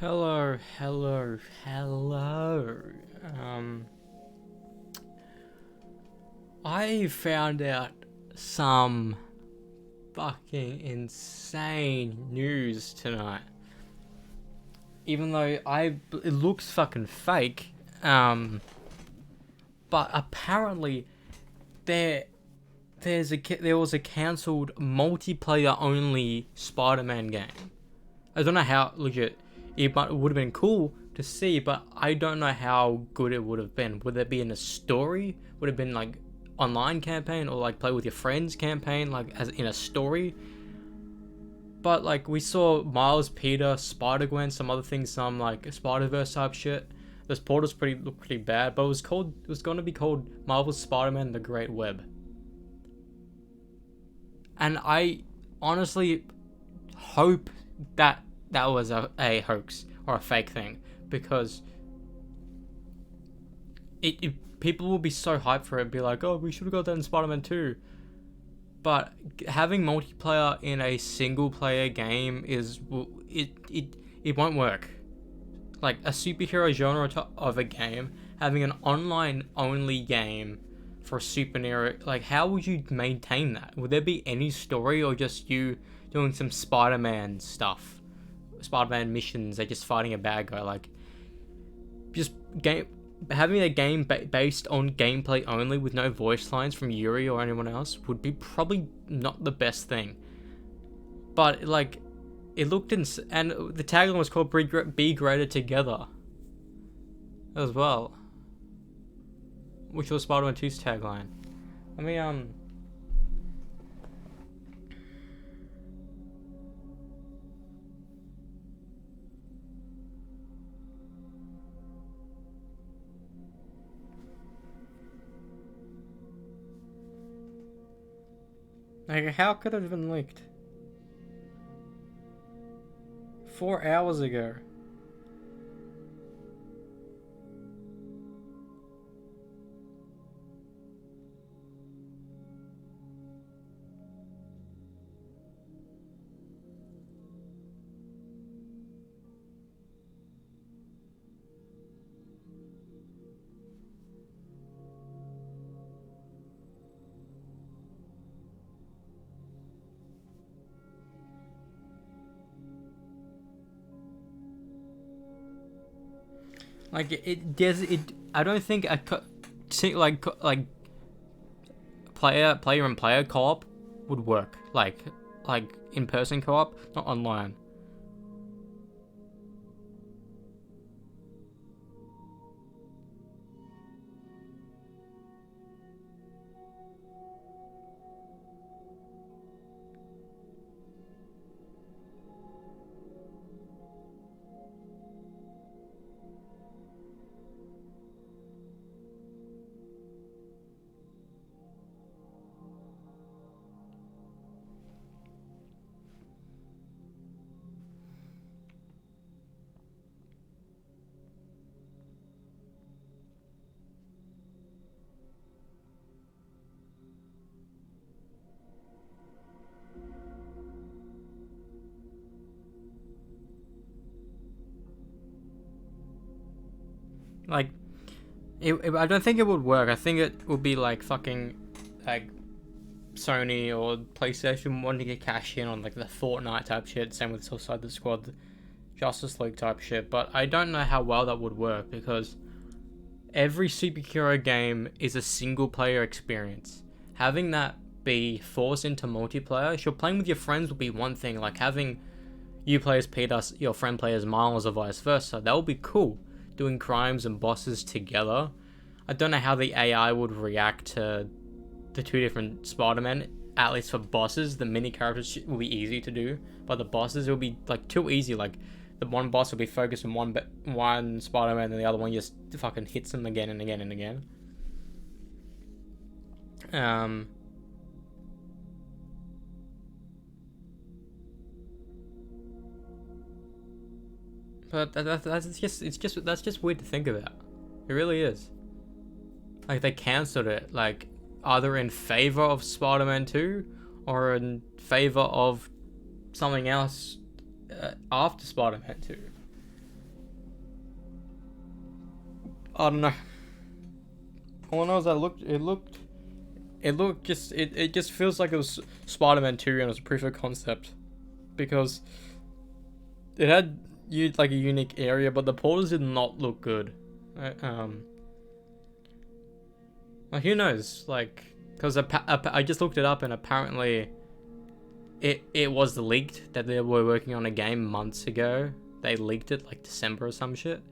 Hello. Um, I found out some fucking insane news tonight. Even though it looks fucking fake. But apparently there, there was a cancelled multiplayer only Spider-Man game. I don't know how legit it would have been cool to see, but I don't know how good it would have been. Would it be in a story? Would it have been like online campaign or like play with your friends campaign, like as in a story? But like we saw Miles, Peter, Spider Gwen, some other things, some like Spider Verse type shit. This portal's looked pretty bad, but it was gonna be called Marvel's Spider-Man: The Great Web. And I honestly hope that that was a hoax or a fake thing, because people will be so hyped for it, be like, oh, we should have got that in Spider-Man 2. But having multiplayer in a single player game it won't work. Like a superhero genre of a game, having an online only game for a superhero, like how would you maintain that? Would there be any story, or just you doing some Spider-Man stuff? Spider-Man missions, they're just fighting a bad guy, like just game having a game based on gameplay only with no voice lines from Yuri or anyone else would be probably not the best thing. But like it looked and the tagline was called "Be Greater Together" as well, which was Spider-Man 2's tagline. I mean, like how could it have been leaked 4 hours ago? Like it does it. I don't think like player and player co-op would work. Like in person co-op, not online. Like I don't think it would work. I think it would be like fucking like Sony or PlayStation wanting to get cash in on like the Fortnite type shit. Same with Suicide the Squad, Justice League type shit. But I don't know how well that would work, because every superhero game is a single player experience. Having that be forced into multiplayer, sure, playing with your friends would be one thing. Like having you play as Peter, your friend play as Miles, or vice versa. That would be cool. Doing crimes and bosses together. I don't know how the AI would react to the two different Spider-Men. At least for bosses, the mini characters will be easy to do, but the bosses will be like too easy. Like the one boss will be focused on one Spider-Man, and the other one just fucking hits him again and again and again. Um, but that's just weird to think about. It really is. Like they cancelled it, like either in favor of Spider-Man 2 or in favor of something else after Spider-Man 2. I don't know. All I know is that it just feels like it was Spider-Man 2 and it was a proof of concept, because it had like a unique area, but the portals did not look good. Like, who knows? Like, because I just looked it up and apparently it was leaked that they were working on a game months ago. They leaked it like December or some shit.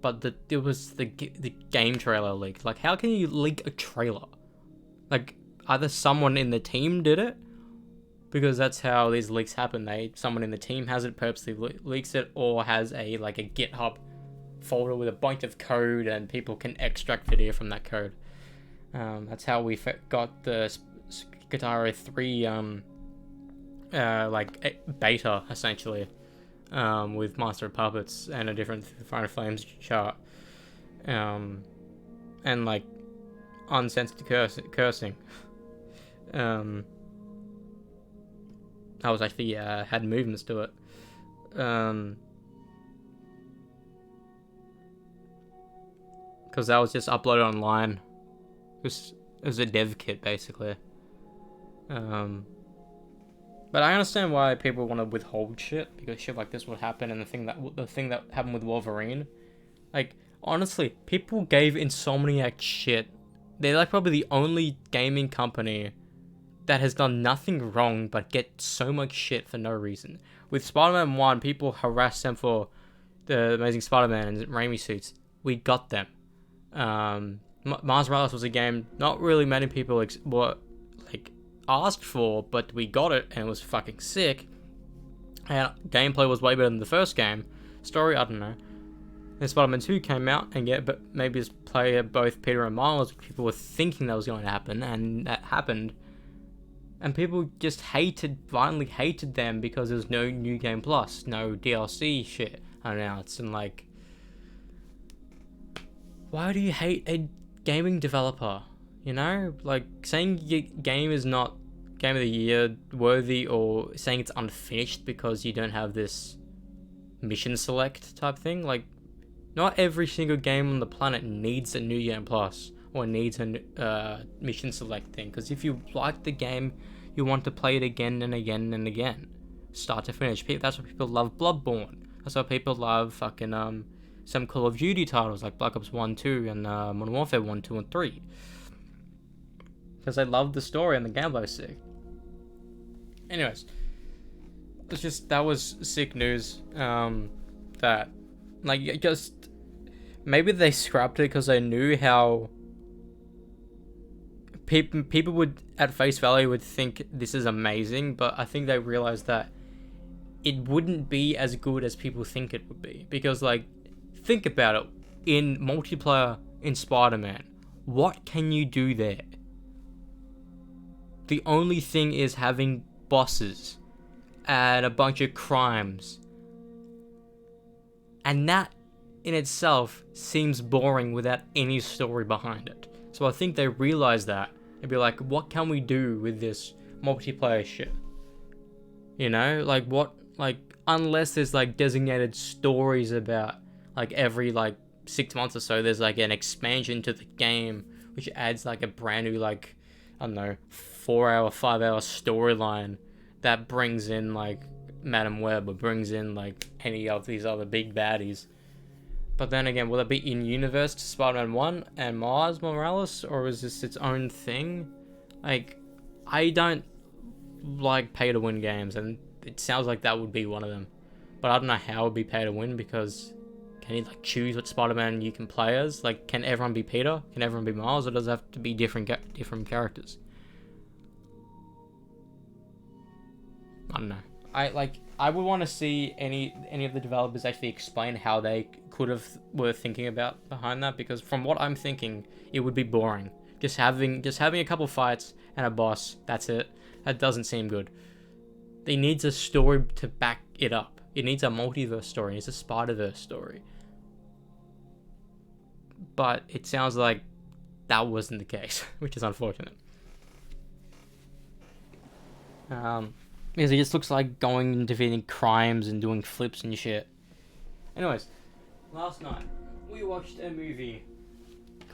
But it was the game trailer leaked. Like, how can you leak a trailer? Like, either someone in the team did it, because that's how these leaks happen. Someone in the team has it, purposely leaks it, or has a GitHub folder with a bunch of code and people can extract video from that code. That's how we got the Guitar 3 beta, essentially, with Master of Puppets and a different Fire Flames chart, and like uncensored cursing. That was actually had movements to it. Because that was just uploaded online. It was a dev kit, basically. But I understand why people want to withhold shit, because shit like this would happen, and the thing that happened with Wolverine, like, honestly, people gave Insomniac shit. They're like probably the only gaming company that has done nothing wrong but get so much shit for no reason. With Spider-Man 1, people harassed them for the Amazing Spider-Man and Raimi suits. We got them. Miles Morales was a game not really many people were asked for, but we got it and it was fucking sick. And gameplay was way better than the first game. Story, I don't know. Then Spider-Man 2 came out, and but maybe it's play both Peter and Miles. People were thinking that was going to happen, and that happened. And people just violently hated them because there was no New Game Plus, no DLC shit announced, and like, why do you hate a gaming developer? You know, like, saying your game is not Game of the Year worthy, or saying it's unfinished because you don't have this mission select type thing. Like, not every single game on the planet needs a New Game Plus or needs a mission select thing. Because if you like the game, you want to play it again and again and again, start to finish. That's why people love Bloodborne. That's why people love fucking some Call of Duty titles like Black Ops 1, 2, and Modern Warfare 1, 2, and 3. Because they love the story and the gameplay sick. Anyways, that was sick news. That, like, just maybe they scrapped it because they knew how people would, at face value, would think this is amazing, but I think they realized that it wouldn't be as good as people think it would be. Because, like, think about it. In multiplayer in Spider-Man, what can you do there? The only thing is having bosses and a bunch of crimes. And that in itself seems boring without any story behind it. So I think they realized that. They'd be like, what can we do with this multiplayer shit? You know, like, what, like, unless there's like designated stories about, like, every like 6 months or so, there's like an expansion to the game which adds like a brand new, like, I don't know, 4-hour, 5-hour storyline that brings in like Madam Web, or brings in like any of these other big baddies. But then again, will it be in universe to Spider-Man 1 and Miles Morales, or is this its own thing? Like, I don't like pay to win games, and it sounds like that would be one of them. But I don't know how it would be pay to win, because can you like choose what Spider-Man you can play as? Like, can everyone be Peter? Can everyone be Miles? Or does it have to be different characters? I don't know. I would want to see any of the developers actually explain how they were thinking about behind that, because from what I'm thinking, it would be boring. Just having a couple fights and a boss, that's it. That doesn't seem good. It needs a story to back it up. It needs a multiverse story. It needs a Spider-Verse story. But it sounds like that wasn't the case, which is unfortunate. Because it just looks like going and defeating crimes and doing flips and shit. Anyways, last night we watched a movie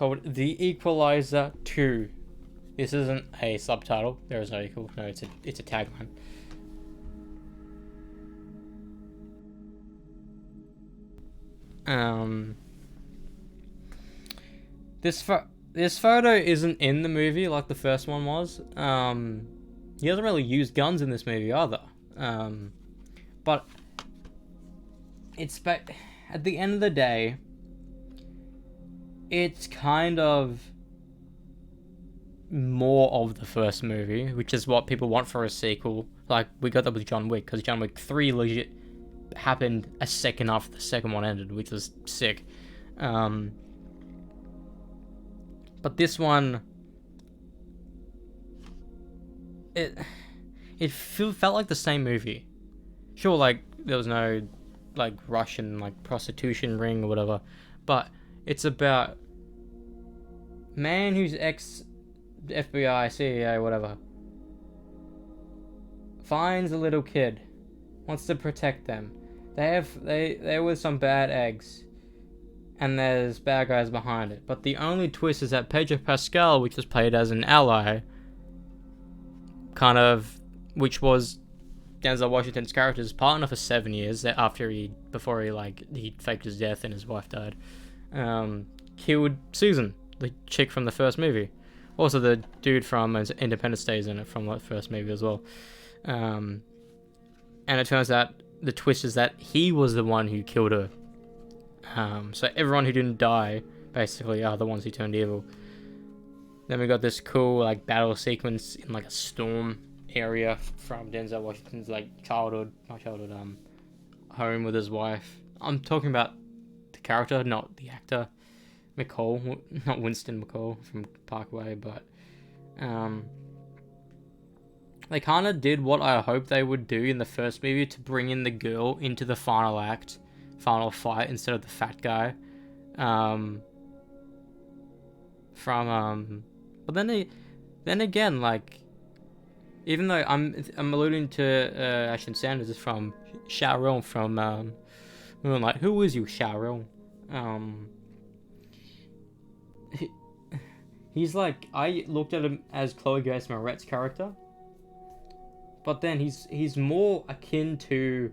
called The Equalizer 2. This isn't a subtitle. There is no equal. No, it's a tagline. This photo isn't in the movie like the first one was. He doesn't really use guns in this movie either. But at the end of the day, it's kind of more of the first movie, which is what people want for a sequel. Like, we got that with John Wick, because John Wick 3 legit happened a second after the second one ended, which was sick. But this one, it felt like the same movie. Sure, like, there was no, like, Russian, like, prostitution ring or whatever, but it's about man who's ex-FBI, CIA, whatever, finds a little kid, wants to protect them. They're with some bad eggs, and there's bad guys behind it. But the only twist is that Pedro Pascal, which was played as an ally, which was Denzel Washington's character's partner for 7 years before he faked his death and his wife died, killed Susan, the chick from the first movie. Also, the dude from Independence Day is in it from the first movie as well. And it turns out the twist is that he was the one who killed her. So everyone who didn't die, basically, are the ones who turned evil. Then we got this cool, like, battle sequence in, like, a storm area from Denzel Washington's, like, home with his wife. I'm talking about the character, not the actor. McCall, not Winston McCall from Parkway, but they kind of did what I hoped they would do in the first movie, to bring in the girl into the final fight instead of the fat guy. But then again, like, even though I'm alluding to Ashton Sanders is from Sharon from Moonlight. Who is you, Sharon? He's like, I looked at him as Chloe Grace Moretz's character, but then he's more akin to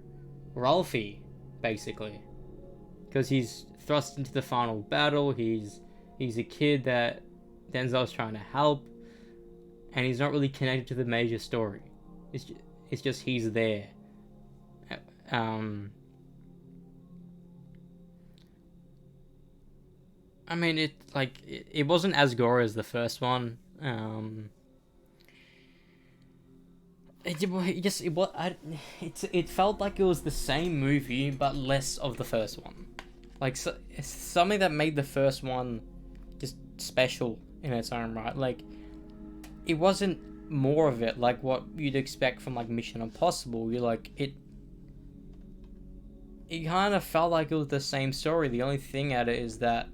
Ralphie, basically, because he's thrust into the final battle. He's a kid that Denzel's trying to help, and he's not really connected to the major story. It's just he's there. I mean, it wasn't as gory as the first one. It felt like it was the same movie but less of the first one. Like, so, it's something that made the first one just special in its own right. Like, it wasn't more of it like what you'd expect from, like, Mission Impossible. It kind of felt like it was the same story. The only thing at it is that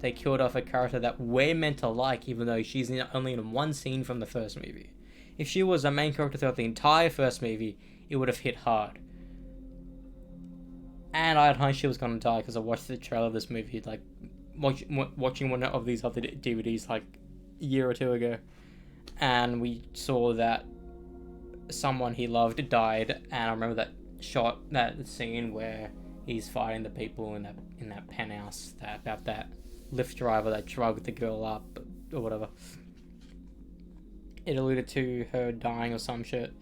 they killed off a character that we're meant to like, even though she's only in one scene from the first movie. If she was a main character throughout the entire first movie, it would have hit hard. And I had hunch she was going to die because I watched the trailer of this movie, like, watching one of these other DVDs, like, a year or two ago. And we saw that someone he loved died, and I remember that scene where he's fighting the people in that penthouse about that Lyft driver that drugged the girl up or whatever. It alluded to her dying or some shit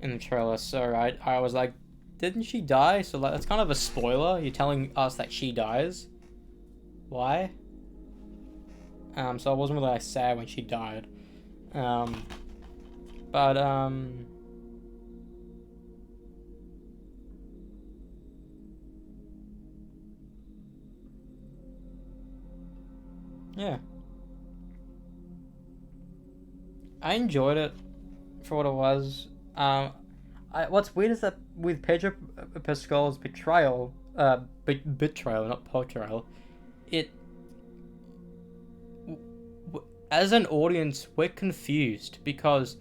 in the trailer, so I was like, didn't she die? So, like, that's kind of a spoiler. You're telling us that she dies. Why? So I wasn't really, like, sad when she died. Yeah. I enjoyed it for what it was. What's weird is that with Pedro Pascal's betrayal, not portrayal, as an audience, we're confused because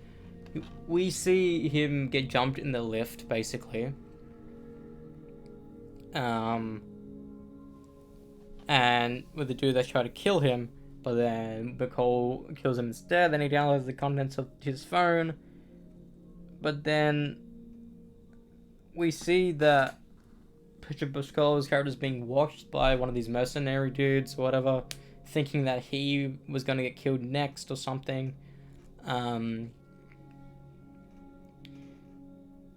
we see him get jumped in the lift, basically. And with the dude that tried to kill him, but then McCall kills him instead. Then he downloads the contents of his phone, but then we see that Pedro Pascal's character is being watched by one of these mercenary dudes or whatever, thinking that he was going to get killed next or something.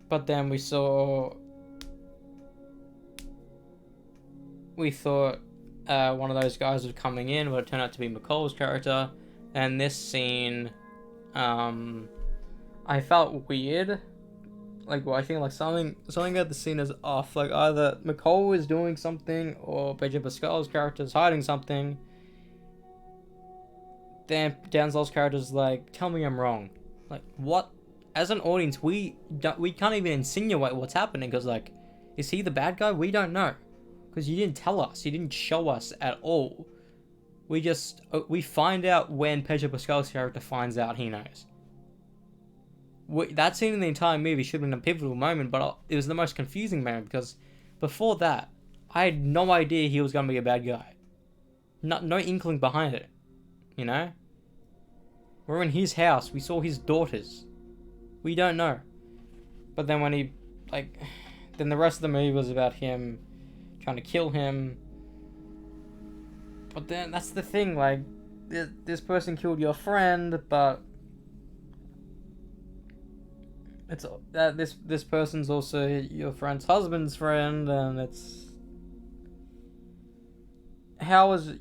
But then we thought one of those guys was coming in, but it turned out to be McCall's character. And this scene, I felt weird. Like watching, like something about the scene is off. Like either McCall is doing something or Pedro Pascal's character is hiding something. Then Denzel's character is like, "Tell me I'm wrong." Like what? As an audience, we can't even insinuate what's happening because like, is he the bad guy? We don't know because you didn't tell us. You didn't show us at all. We find out when Pedro Pascal's character finds out he knows. That scene in the entire movie should have been a pivotal moment, but it was the most confusing moment because before that, I had no idea he was going to be a bad guy. No inkling behind it, you know? We're in his house, we saw his daughters. We don't know. But then when then the rest of the movie was about him trying to kill him. But then that's the thing, like, this person killed your friend, but it's that this person's also your friend's husband's friend, and it's how is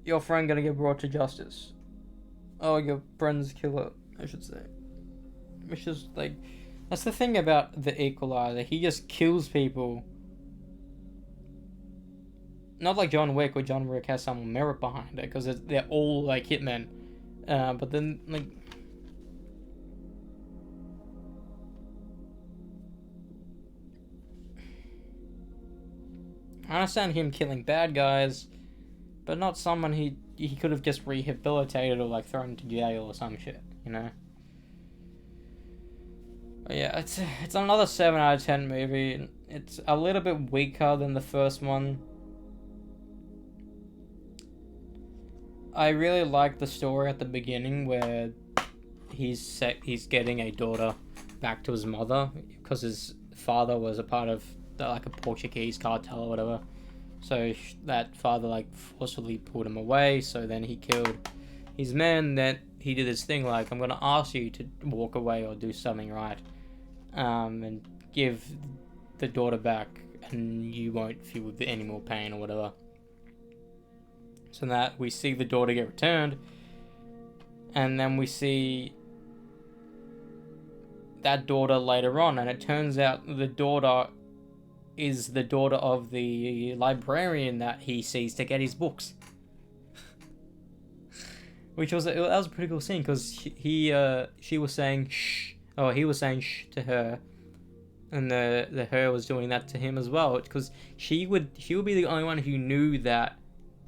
your friend gonna get brought to justice? Oh, your friend's killer, I should say. Which is like, that's the thing about the Equalizer. He just kills people. Not like John Wick, where John Wick has some merit behind it, because they're all like hitmen. But then like, I understand him killing bad guys, but not someone he could have just rehabilitated or like thrown into jail or some shit, you know. But yeah, it's another 7 out of 10 movie. It's a little bit weaker than the first one. I really like the story at the beginning where he's getting a daughter back to his mother because his father was a part of a Portuguese cartel or whatever. So that father like forcibly pulled him away. So then he killed his men. Then he did this thing like, I'm gonna ask you to walk away or do something right. And give the daughter back, and you won't feel any more pain or whatever. So that we see the daughter get returned, and then we see that daughter later on, and it turns out the daughter is the daughter of the librarian that he sees to get his books. Which was that was a pretty cool scene because she was saying shh. Oh, he was saying shh to her, and the her was doing that to him as well, because she would be the only one who knew that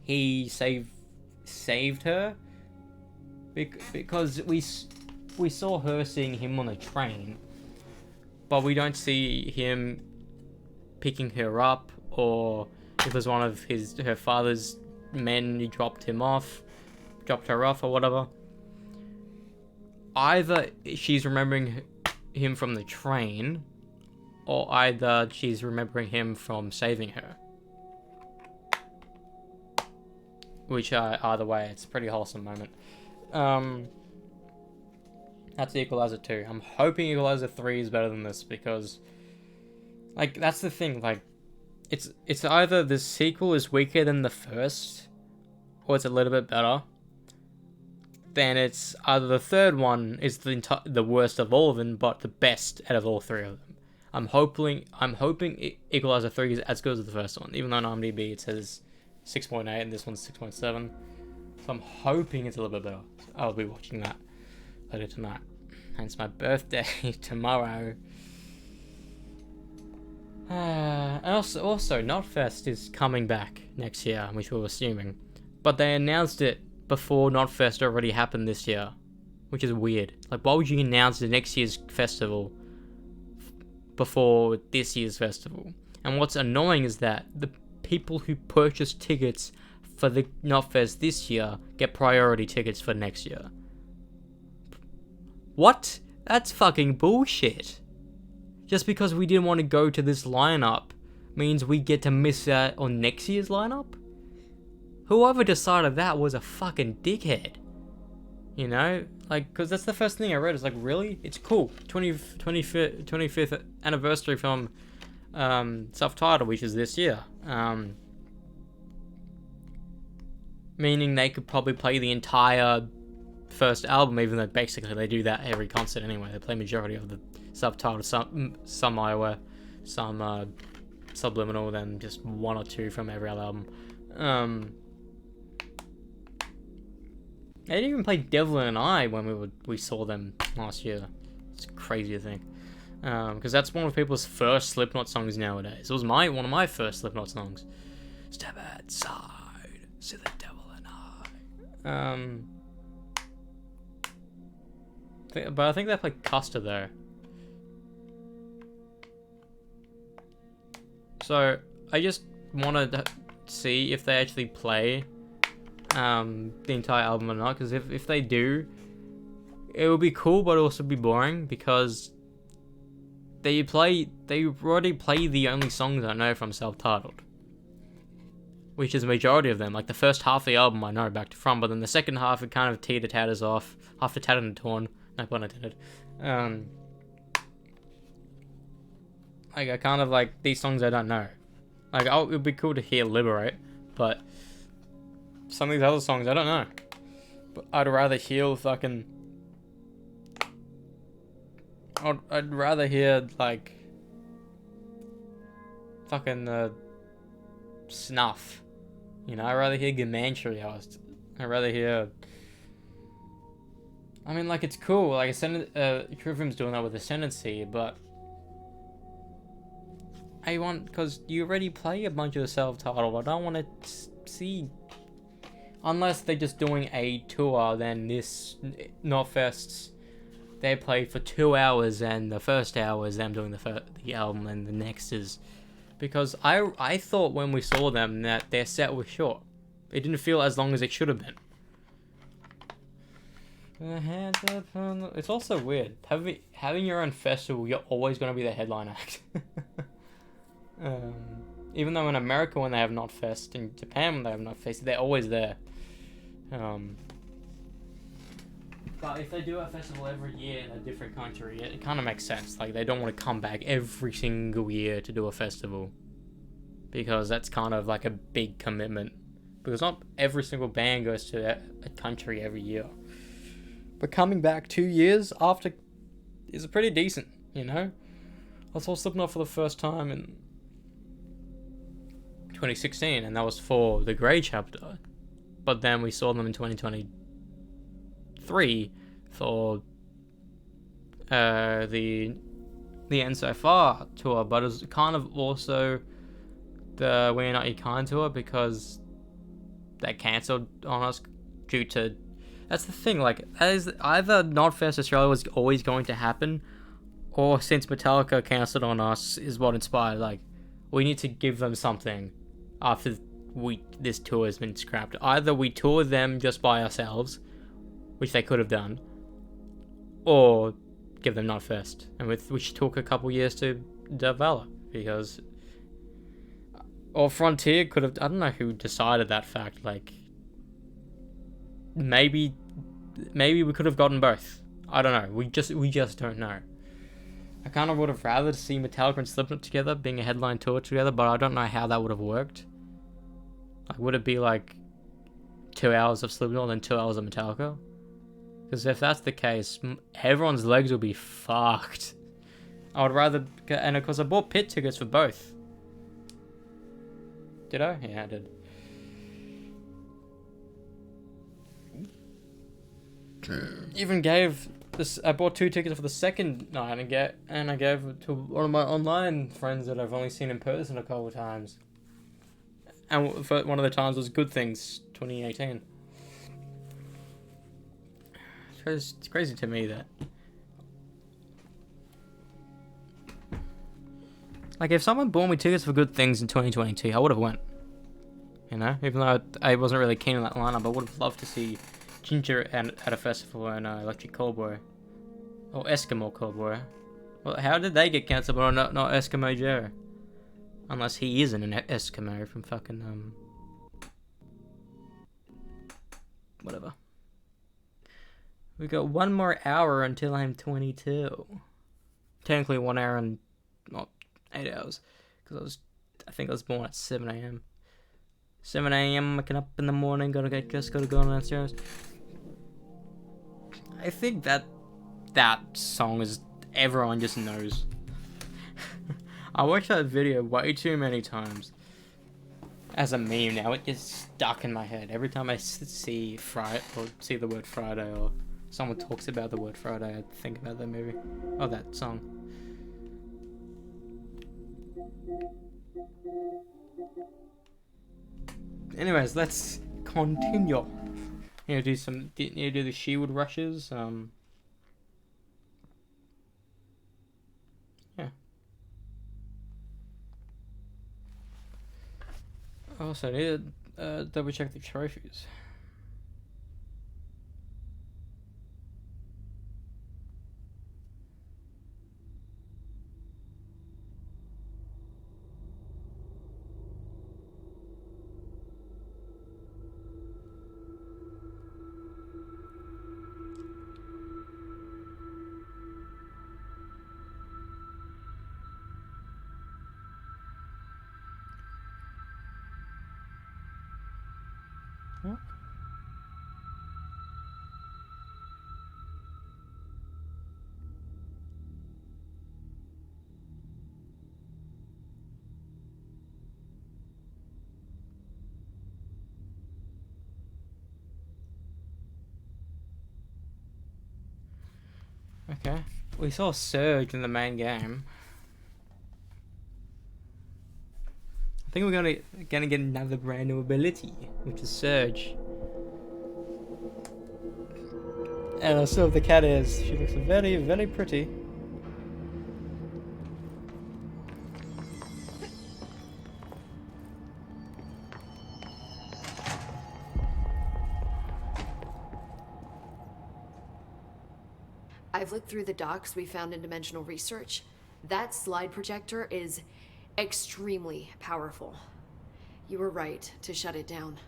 he saved her, because we saw her seeing him on a train, but we don't see him picking her up, or if it was one of her father's men who dropped her off or whatever. Either she's remembering him from the train, or either she's remembering him from saving her. Which, either way, it's a pretty wholesome moment. That's Equalizer 2. I'm hoping Equalizer 3 is better than this, because, like, that's the thing, like, it's either the sequel is weaker than the first, or it's a little bit better. Then it's either the third one is the worst of all of them, but the best out of all three of them. I'm hoping Equalizer 3 is as good as the first one, even though on IMDb it says 6.8 and this one's 6.7. So I'm hoping it's a little bit better. So I'll be watching that later tonight. And it's my birthday tomorrow. And also, Knotfest is coming back next year, which we're assuming. But they announced it before Knotfest already happened this year, which is weird. Like, why would you announce the next year's festival before this year's festival? And what's annoying is that the people who purchased tickets for the Knotfest this year get priority tickets for next year. What? That's fucking bullshit. Just because we didn't want to go to this lineup means we get to miss out on next year's lineup? Whoever decided that was a fucking dickhead. You know? Like, because that's the first thing I read. It's like, really? It's cool. 25th anniversary film self-titled, which is this year. Meaning they could probably play the entire first album, even though basically they do that every concert anyway. They play majority of the subtitled, some Iowa, some Subliminal, then just one or two from every other album. They didn't even play Devil and I when we saw them last year. It's crazy to think. Because that's one of people's first Slipknot songs nowadays. It was one of my first Slipknot songs. Step outside, see the devil and I. But I think they played Custer though. So I just wanted to see if they actually play the entire album or not, because if they do, it will be cool but also be boring, because they already play the only songs I know from self-titled, which is the majority of them. Like the first half of the album I know back to front, but then the second half it kind of teeter-tatters off after Tattered and Torn, no pun intended. Like I kind of like these songs I don't know. Like it would be cool to hear Liberate, but some of these other songs I don't know. But I'd rather hear fucking. I'd rather hear like fucking Snuff. You know, I'd rather hear Gematria. I'd rather hear. I mean, like it's cool. Like Trivium's doing that with Ascendancy, but I want, because you already play a bunch of the self-titled. I don't want to see, unless they're just doing a tour. Then this Knotfest, they played for 2 hours, and the first hour is them doing the album, and the next is, because I thought when we saw them that their set was short. It didn't feel as long as it should have been. It's also weird having your own festival. You're always going to be the headline act. Even though in America when they have Knotfest, in Japan when they have Knotfest, they're always there. But if they do a festival every year in a different country, it kind of makes sense. Like they don't want to come back every single year to do a festival, because that's kind of like a big commitment. Because not every single band goes to a country every year. But coming back 2 years after is pretty decent, you know? I saw Slipknot for the first time in 2016, and that was for the Grey Chapter. But then we saw them in 2023 for the End So Far tour, but it was kind of also the We're Not Your Kind tour, because they cancelled on us due to. That's the thing, like, as either Knotfest Australia was always going to happen, or since Metallica cancelled on us is what inspired, like, we need to give them something after this tour has been scrapped. Either we tour them just by ourselves, which they could have done, or give them Knotfest, and which took a couple years to develop, because. Or Frontier could have. I don't know who decided that fact, like. Maybe we could have gotten both. I don't know. We just don't know. I kind of would have rather see Metallica and Slipknot together, being a headline tour together, but I don't know how that would have worked. Like, would it be like 2 hours of Slipknot and then 2 hours of Metallica? Because if that's the case, everyone's legs will be fucked. I would rather, and of course I bought pit tickets for both. Did I? Yeah, I did. Even gave this. I bought 2 tickets for the second night, and I gave it to one of my online friends that I've only seen in person a couple of times. And for one of the times was Good Things 2018. It's crazy to me that, like, if someone bought me tickets for Good Things in 2022, I would have went. You know, even though I wasn't really keen on that lineup, I would have loved to see Ginger at a festival and Electric Callboy. Or Eskimo Callboy. Well, how did they get cancelled but not Eskimo Joe? Unless he isn't an Eskimo from fucking, whatever. We got 1 more hour until I'm 22. Technically 1 hour and, not 8 hours. Because I think I was born at 7 a.m. 7 a.m. waking up in the morning, gotta get dressed, gotta go downstairs. I think that song is, everyone just knows. I watched that video way too many times. As a meme now, it gets stuck in my head. Every time I see Friday, or see the word Friday, or someone talks about the word Friday, I think about that movie. Or that song. Anyways, let's continue. You do the Shewood rushes. Yeah. Also need to double check the trophies. Okay, we saw Surge in the main game. I think we're gonna get another brand new ability, which is Surge. And I saw the cat is. She looks very, very pretty. I've looked through the docs we found in Dimensional Research. That slide projector is extremely powerful. You were right to shut it down.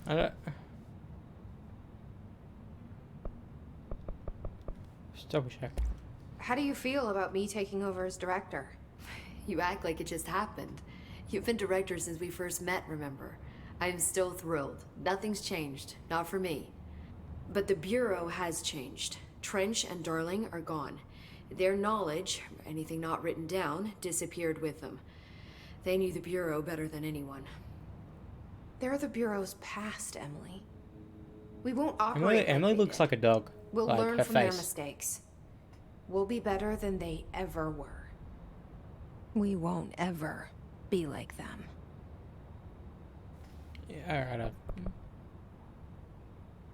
I don't... Just double check. How do you feel about me taking over as director? You act like it just happened. You've been director since we first met, remember? I'm still thrilled. Nothing's changed. Not for me. But the Bureau has changed. Trench and Darling are gone. Their knowledge, anything not written down, disappeared with them. They knew the Bureau better than anyone. They're the Bureau's past, Emily. We won't operate Emily looks like a dog. We'll like learn her from face. their mistakes. We'll be better than they ever were. We won't ever be like them. Yeah, alright.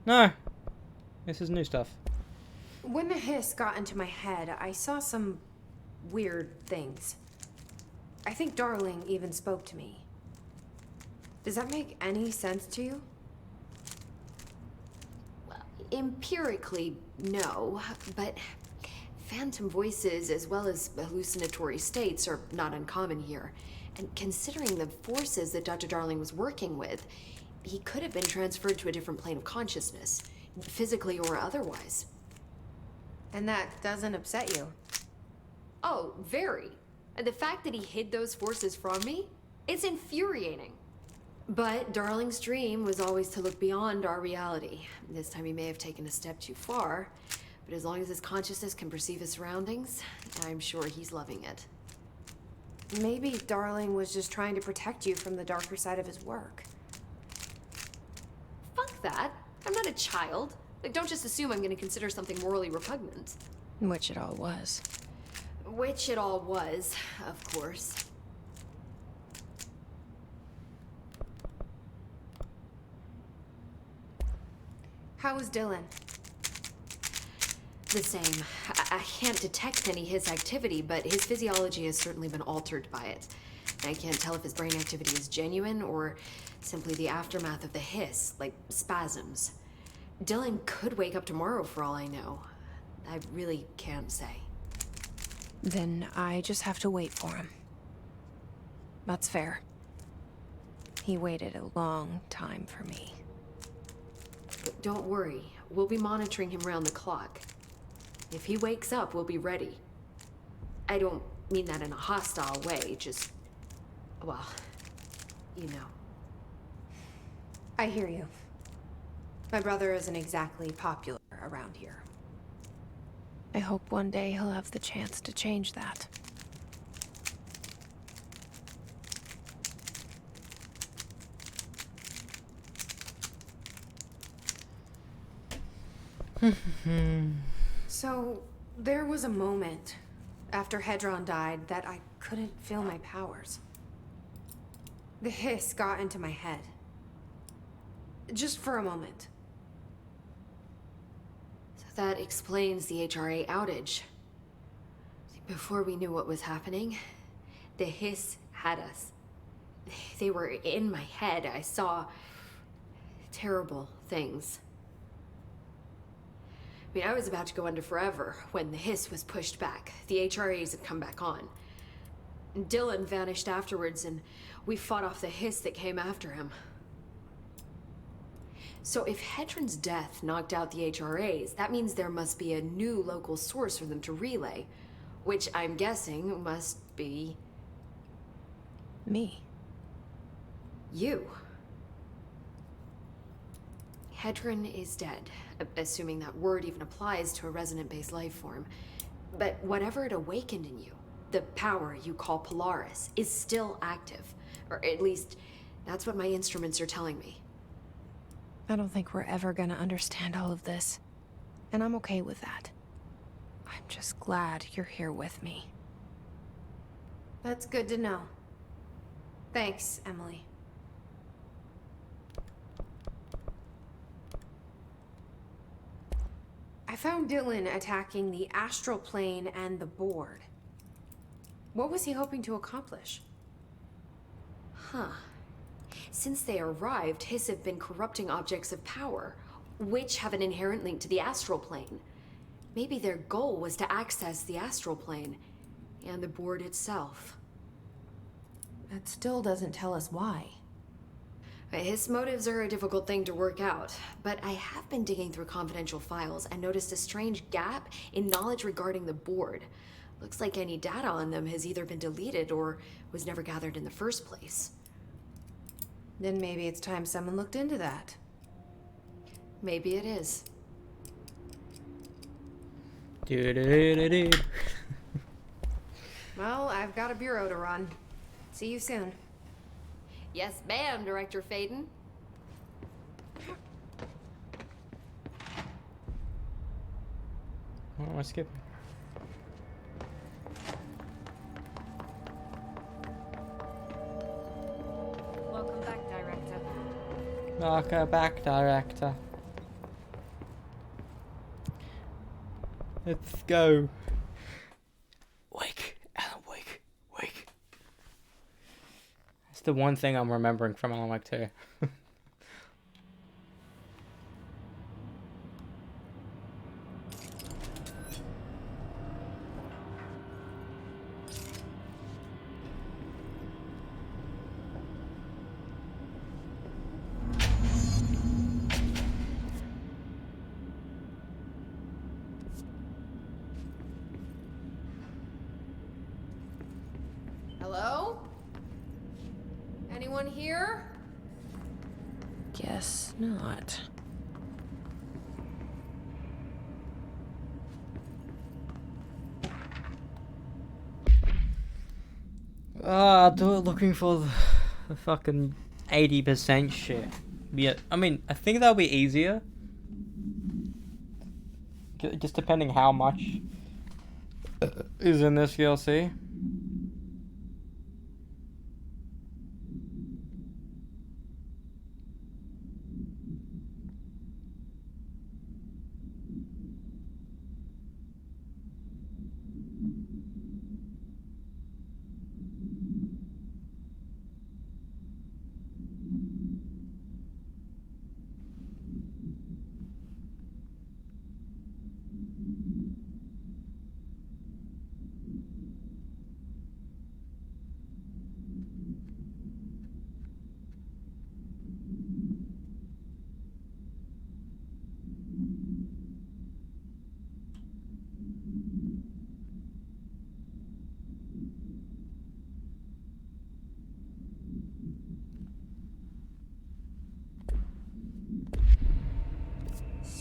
No! This is new stuff. When the hiss got into my head, I saw some weird things. I think Darling even spoke to me. Does that make any sense to you? Well, empirically, no, but phantom voices as well as hallucinatory states are not uncommon here. And considering the forces that Dr. Darling was working with, he could have been transferred to a different plane of consciousness, physically or otherwise. And that doesn't upset you? Oh, very. And the fact that he hid those forces from me, it's infuriating. But Darling's dream was always to look beyond our reality. This time he may have taken a step too far, but as long as his consciousness can perceive his surroundings, I'm sure he's loving it. Maybe Darling was just trying to protect you from the darker side of his work. Fuck that. I'm not a child. Like, don't just assume I'm going to consider something morally repugnant. Which it all was. Which it all was, of course. How is Dylan? The same. I can't detect any Hiss activity, but his physiology has certainly been altered by it. I can't tell if his brain activity is genuine or simply the aftermath of the Hiss, like spasms. Dylan could wake up tomorrow for all I know. I really can't say. Then I just have to wait for him. That's fair. He waited a long time for me. But don't worry, we'll be monitoring him round the clock. If he wakes up, we'll be ready. I don't mean that in a hostile way, just... well, you know. I hear you. My brother isn't exactly popular around here. I hope one day he'll have the chance to change that. So, there was a moment after Hedron died that I couldn't feel my powers. The hiss got into my head. Just for a moment. So that explains the HRA outage. Before we knew what was happening, the Hiss had us. They were in my head. I saw terrible things. I mean, I was about to go under forever when the Hiss was pushed back. The HRAs had come back on. Dylan vanished afterwards, and we fought off the Hiss that came after him. So if Hedron's death knocked out the HRAs, that means there must be a new local source for them to relay, which I'm guessing must be... me. you. Hedron is dead, assuming that word even applies to a resonant-based life form. But whatever it awakened in you, the power you call Polaris, is still active. Or at least, that's what my instruments are telling me. I don't think we're ever gonna understand all of this. And I'm okay with that. I'm just glad you're here with me. That's good to know. Thanks, Emily. I found Dylan attacking the astral plane and the board. What was he hoping to accomplish? Huh. Since they arrived, Hiss have been corrupting objects of power, which have an inherent link to the astral plane. Maybe their goal was to access the astral plane and the board itself. That still doesn't tell us why. His motives are a difficult thing to work out, but I have been digging through confidential files and noticed a strange gap in knowledge regarding the board. Looks like any data on them has either been deleted or was never gathered in the first place. Then maybe it's time someone looked into that. Maybe it is. Well, I've got a bureau to run. See you soon. Yes, ma'am, Director Faden. Oh, I skipped. Welcome back, Director. Welcome back, Director. Let's go. Wake, Alan, wake, wake. That's the one thing I'm remembering from Alan Wake 2. Hello? Anyone here? Guess not. Do it looking for the fucking 80% shit. Yeah, I mean, I think that'll be easier. Just depending how much is in this DLC.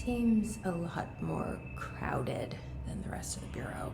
Seems a lot more crowded than the rest of the Bureau.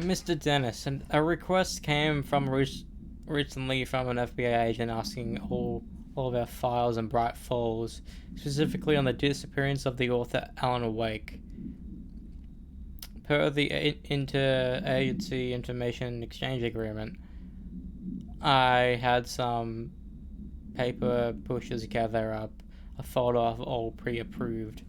Mr. Dennis, a request came from recently from an FBI agent asking all of our files in Bright Falls, specifically on the disappearance of the author Alan Wake. Per the Interagency Information Exchange Agreement, I had some paper pushes gather up a folder of all pre-approved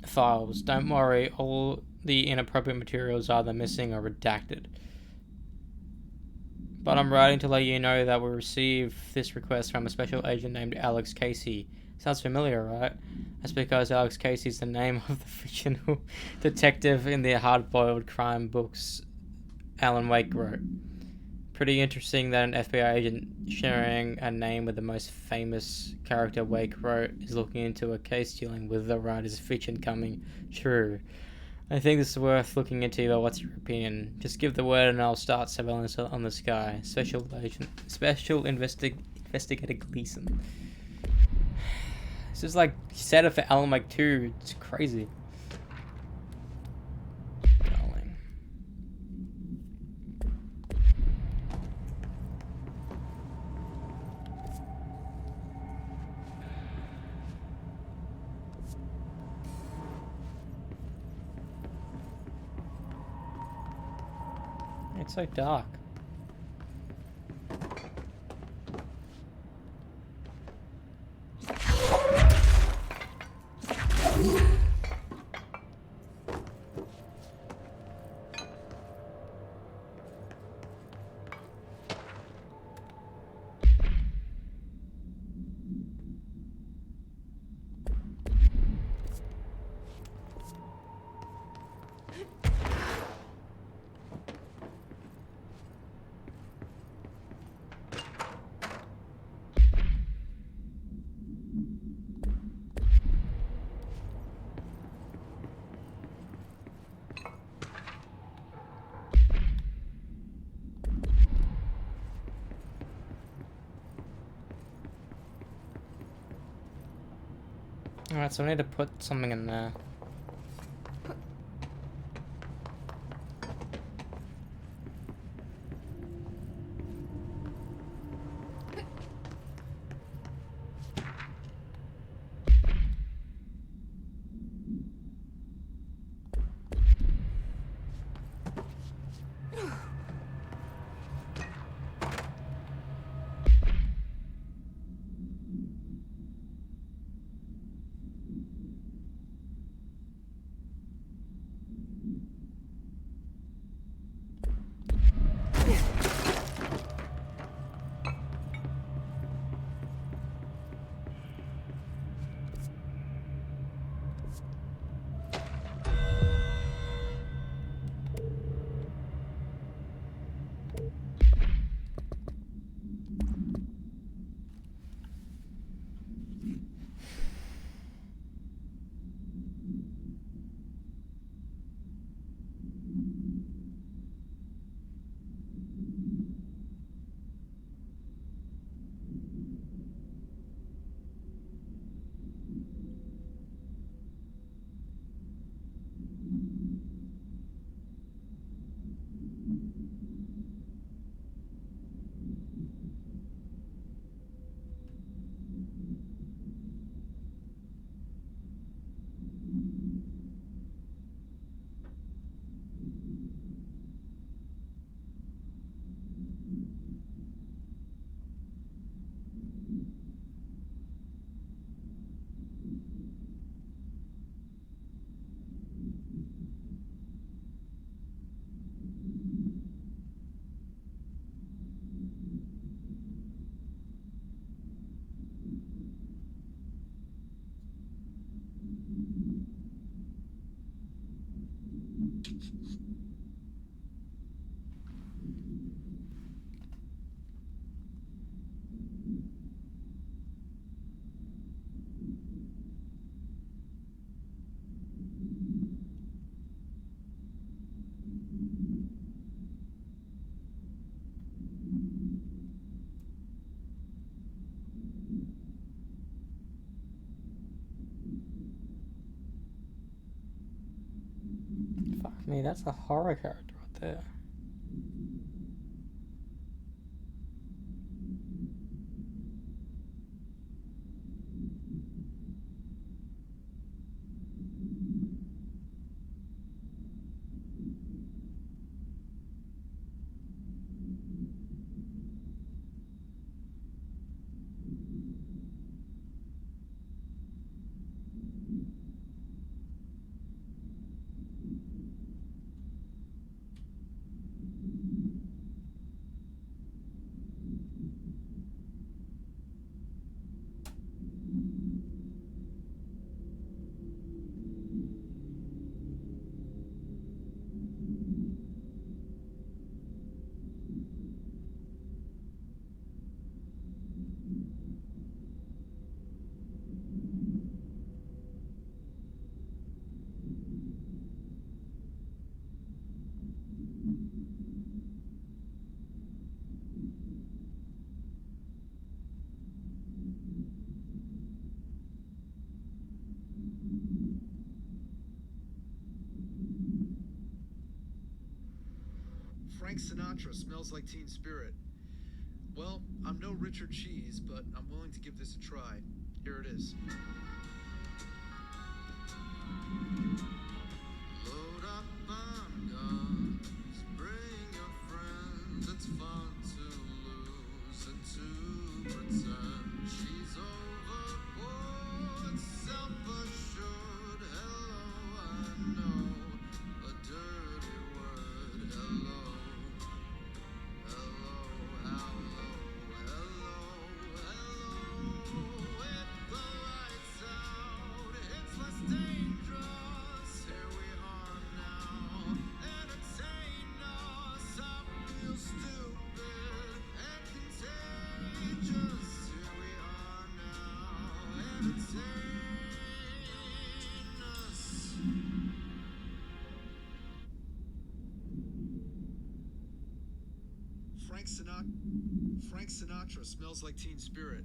files. Don't worry, all the inappropriate materials are either missing or redacted. But I'm writing to let you know that we received this request from a special agent named Alex Casey. Sounds familiar, right? That's because Alex Casey is the name of the fictional detective in the hard-boiled crime books Alan Wake wrote. Pretty interesting that an FBI agent sharing a name with the most famous character Wake wrote is looking into a case dealing with the writer's fiction coming true. I think this is worth looking into, but what's your opinion? Just give the word and I'll start surveillance on this guy. Special Investigator Gleason. This is like set up for Alan Wake 2. It's crazy. Darling. It's so dark. Alright, so I need to put something in there. Hey, that's a horror character right there. Frank Sinatra smells like Teen Spirit. Well, I'm no Richard Cheese, but I'm willing to give this a try. Here it is. Load up on guns, bring your friends. It's fun to lose and to pretend she's overboard, self-assured. Hello, I know a dirty word. Hello. Frank Sinatra smells like Teen Spirit.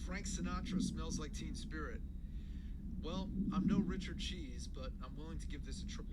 Frank Sinatra smells like Teen Spirit. Well, I'm no Richard Cheese, but I'm willing to give this a try.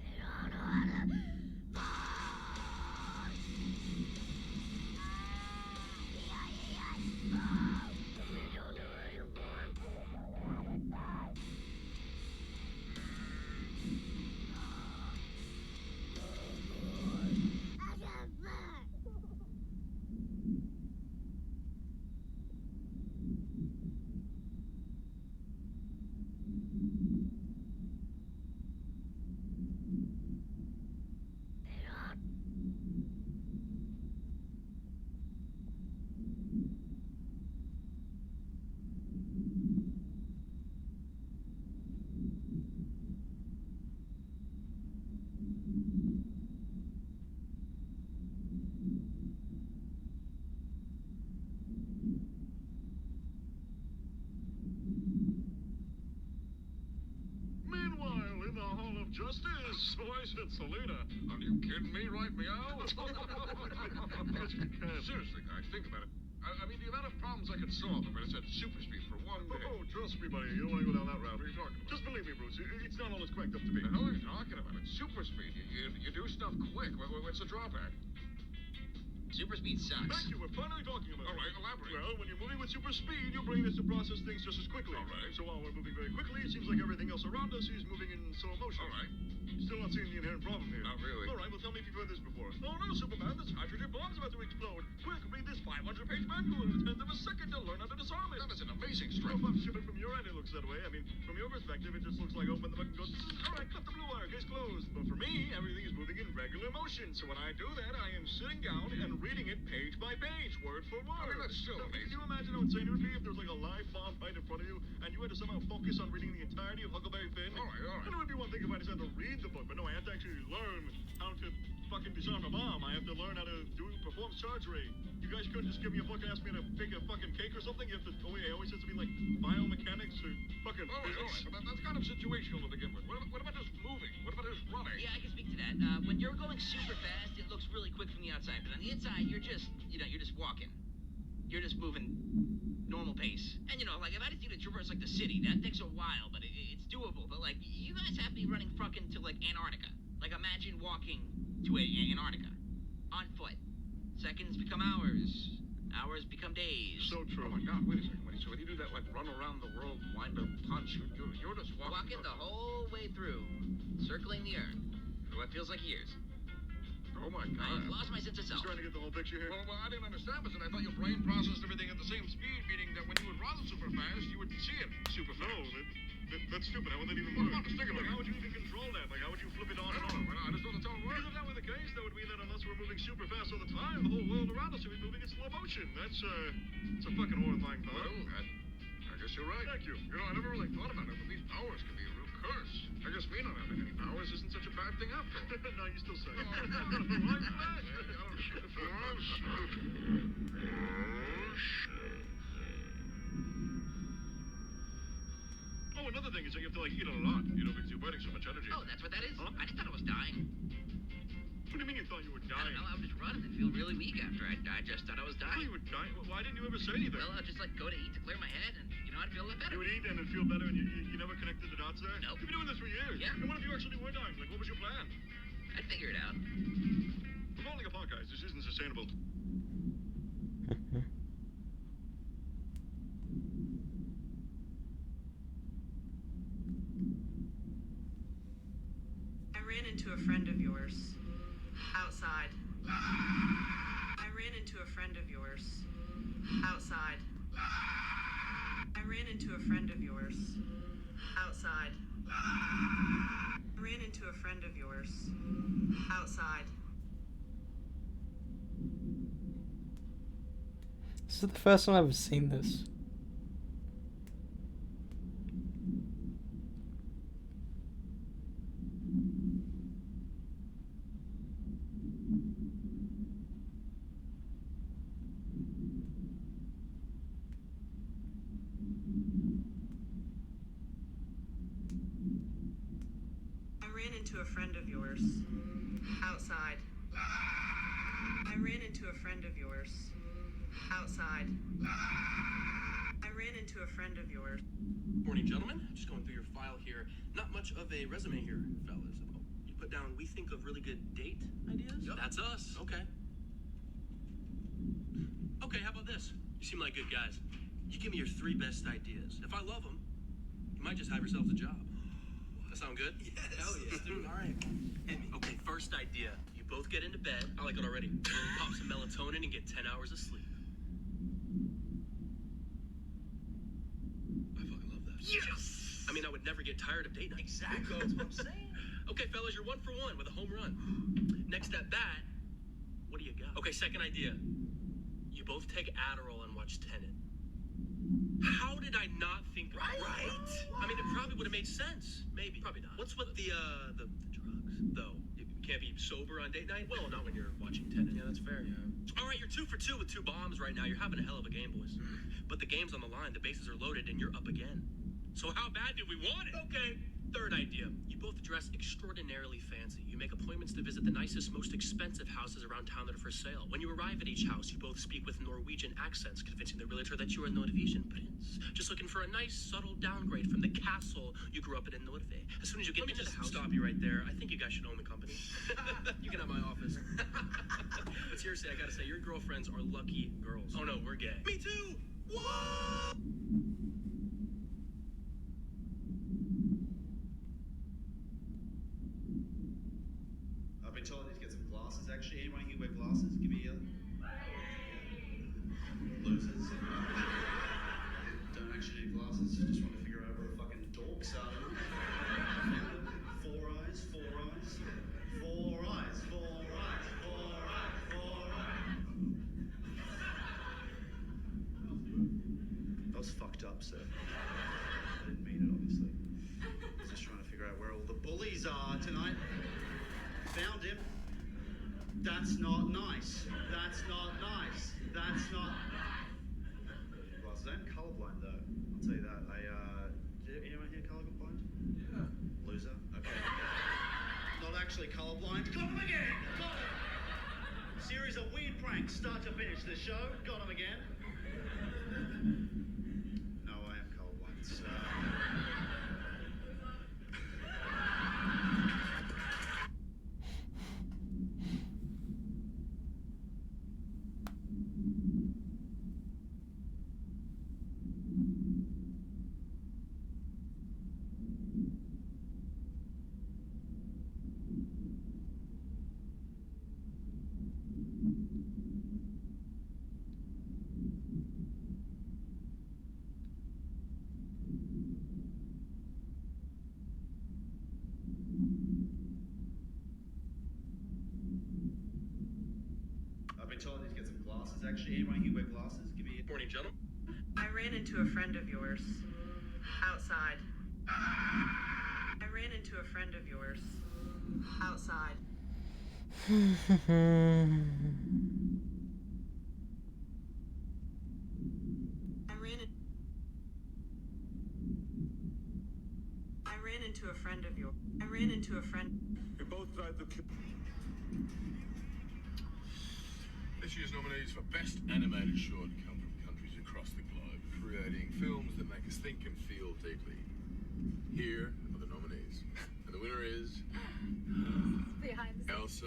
Justice! So I said, Selena, are you kidding me? Right meow? Seriously, guys, think about it. I mean, the amount of problems I could solve if I just had super speed for one day. Oh, trust me, buddy. You don't want to go down that route. What are you talking about? Just believe me, Bruce. It's not all it's cracked up to be. The hell are you talking about? It's super speed. You do stuff quick. What's the drawback? Super speed sucks. Thank you. We're finally talking about it. All right, elaborate. Well, when you're moving with super speed, your brain has to process things just as quickly. All right. So while we're moving very quickly, it seems like everything else around us is moving in slow motion. All right. Still not seeing the inherent problem here. Not really. All right, well, tell me if you've heard this before. Oh, no, Superman, this hydrogen bomb's about to explode. Quick, read this 500-page manual in a tenth of a second to learn how to disarm it. That is an amazing Well, strip. if I'm shipping from your end, it looks that way. I mean, from your perspective, it just looks like open the book and go, all right, cut the blue wire, case closed. But for me, everything is moving in regular motion. So when I do that, I am sitting down and reading it page by page, word for word. I mean, that's still Now, amazing. can you imagine how insane it would be if there was like a live bomb right in front of you and you had to somehow focus on reading the entirety of Huckleberry Finn? All right. And it would be one thing if I just had to read the book, but no, I have to actually learn how to fucking disarm a bomb. I have to learn how to perform surgery. You guys couldn't just give me a book and ask me to bake a fucking cake or something? You have to, it always has to be like biomechanics or fucking All right. physics. But that's kind of situational to begin with. What about just moving? What about just running? Yeah, I can speak to that. When you're going super fast, it looks really quick from the outside, but on the inside, you're just walking. You're just moving normal pace. And like if I just need to traverse like the city, that takes a while, but it's doable, but like, you guys have me running fucking to like Antarctica. Like, imagine walking to Antarctica on foot. Seconds become hours. Hours become days. So true. Oh my God, wait a second. So when you do that, like, run around the world, wind up punch, you're just Walking the whole way through, circling the Earth for what feels like years. Oh my God. I've lost my sense of self. Just trying to get the whole picture here. Well, I didn't understand this, and I thought your brain processed everything at the same speed, meaning that when you would run super fast, you would see it super fast. No, that's stupid. How would that even work? Well, think about it. How would you even control that? Like, how would you flip it on and on? Well, I just don't know how it works. Because if that were the case, that would mean that unless we're moving super fast all the time, the whole world around us would be moving in slow motion. That's, it's a fucking horrifying thought. Well, I guess you're right. Thank you. You know, I never really thought about it, but these powers can be a real curse. I guess me not having any powers isn't such a bad thing after all. No, you still say it. Oh, another thing is that you have to, like, eat a lot, you know, because you're burning so much energy. Oh, that's what that is? Huh? I just thought I was dying. What do you mean you thought you were I dying? don't know, I would just run and feel really weak after I just thought I was You thought dying. you were dying? Why didn't you ever say anything? Well, I'd just like go to eat to clear my head, and you know, I'd feel a lot better. You would eat and then feel better, and you never connected the dots there? Nope. You've been doing this for years. Yeah. And what if you actually were dying? Like, what was your plan? I'd figure it out. We're falling apart, guys. This isn't sustainable. I ran into a friend of yours outside. I ran into a friend of yours outside. I ran into a friend of yours outside. I ran into a friend of yours outside. This is the first time I've ever seen this. I ran into a friend of yours outside. I ran into a friend of yours outside. I ran into a friend of yours. Morning, gentlemen. Just going through your file here. Not much of a resume here, fellas. Oh, you put down, we think of really good date ideas? Yep. That's us. Okay. Okay, how about this? You seem like good guys. You give me your 3 best ideas. If I love them, you might just have yourselves a job. That sound good? Yes. Hell yes, dude. All right. Hit me. Okay, first idea. You both get into bed. I like it already. Pop some melatonin and get 10 hours of sleep. I fucking love that. Yes! I mean, I would never get tired of date night. Exactly, that's what I'm saying. Okay, fellas, you're 1 for 1 with a home run. Next at bat, what do you got? Okay, second idea. You both take Adderall and watch Tenet. How did I not think of that? Right. I mean, it probably would have made sense. Maybe. Probably not. What's with the drugs, though? You can't be sober on date night? Well, not when you're watching Tenet. Yeah, that's fair. Yeah. All right, you're 2 for 2 with 2 bombs right now. You're having a hell of a game, boys. But the game's on the line. The bases are loaded, and you're up again. So how bad do we want it? Okay. Third idea. You both dress extraordinarily fancy. You make appointments to visit the nicest, most expensive houses around town that are for sale. When you arrive at each house, you both speak with Norwegian accents, convincing the realtor that you are a Norwegian prince. Just looking for a nice, subtle downgrade from the castle you grew up in Norway. As soon as you get into the house... stop you right there. I think you guys should own the company. You can have my office. But seriously, I gotta say, your girlfriends are lucky girls. Oh no, we're gay. Me too! What? I've been told I need to get some glasses. Actually, anyone here wear glasses? Give me a losers. Don't actually need glasses. Just want to figure out where fucking dorks are. 4 eyes, 4 eyes, 4 eyes, 4 eyes, 4 eyes, 4 eyes. That was fucked up, sir. I didn't mean it, obviously. I was just trying to figure out where all the bullies are tonight. Found him. That's not nice. That's not nice. That's not. Glasses. I'm colorblind though. I'll tell you that. Anyone here colorblind? Yeah. Loser. Okay. Not actually colorblind. Got him again. Got him. Series of weird pranks, start to finish. The show. Got him again. No, I am colorblind. So... actually. Anyone here wear glasses? Give me a... Morning, gentlemen. I ran into a friend of yours outside. I ran into a friend of yours outside. I ran into a friend. We both tried to kill. This year's nominees for Best Animated Short come from countries across the globe, creating films that make us think and feel deeply. Here are the nominees. And the winner is... Elsa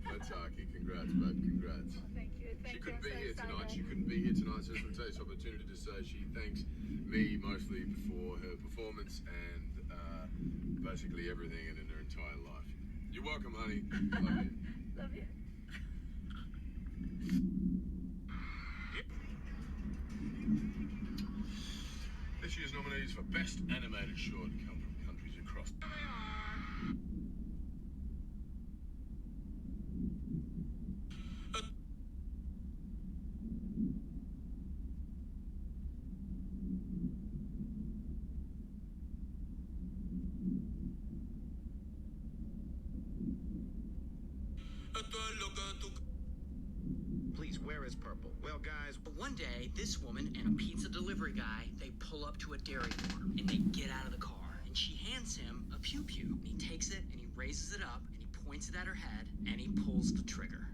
Pataki. Congrats, babe, congrats. Thank you. She couldn't be here tonight. She couldn't be here tonight, so I just want to take this opportunity to say she thanks me mostly for her performance and basically everything in her entire life. You're welcome, honey. Love you. Love you. This year's nominees for Best Animated Short come from countries across... Please, where is Purple? Well, guys, one day, this woman and a pizza delivery guy, they pull up to a dairy farm, and they get out of the car, and she hands him a pew-pew. And he takes it, and he raises it up, and he points it at her head, and he pulls the trigger.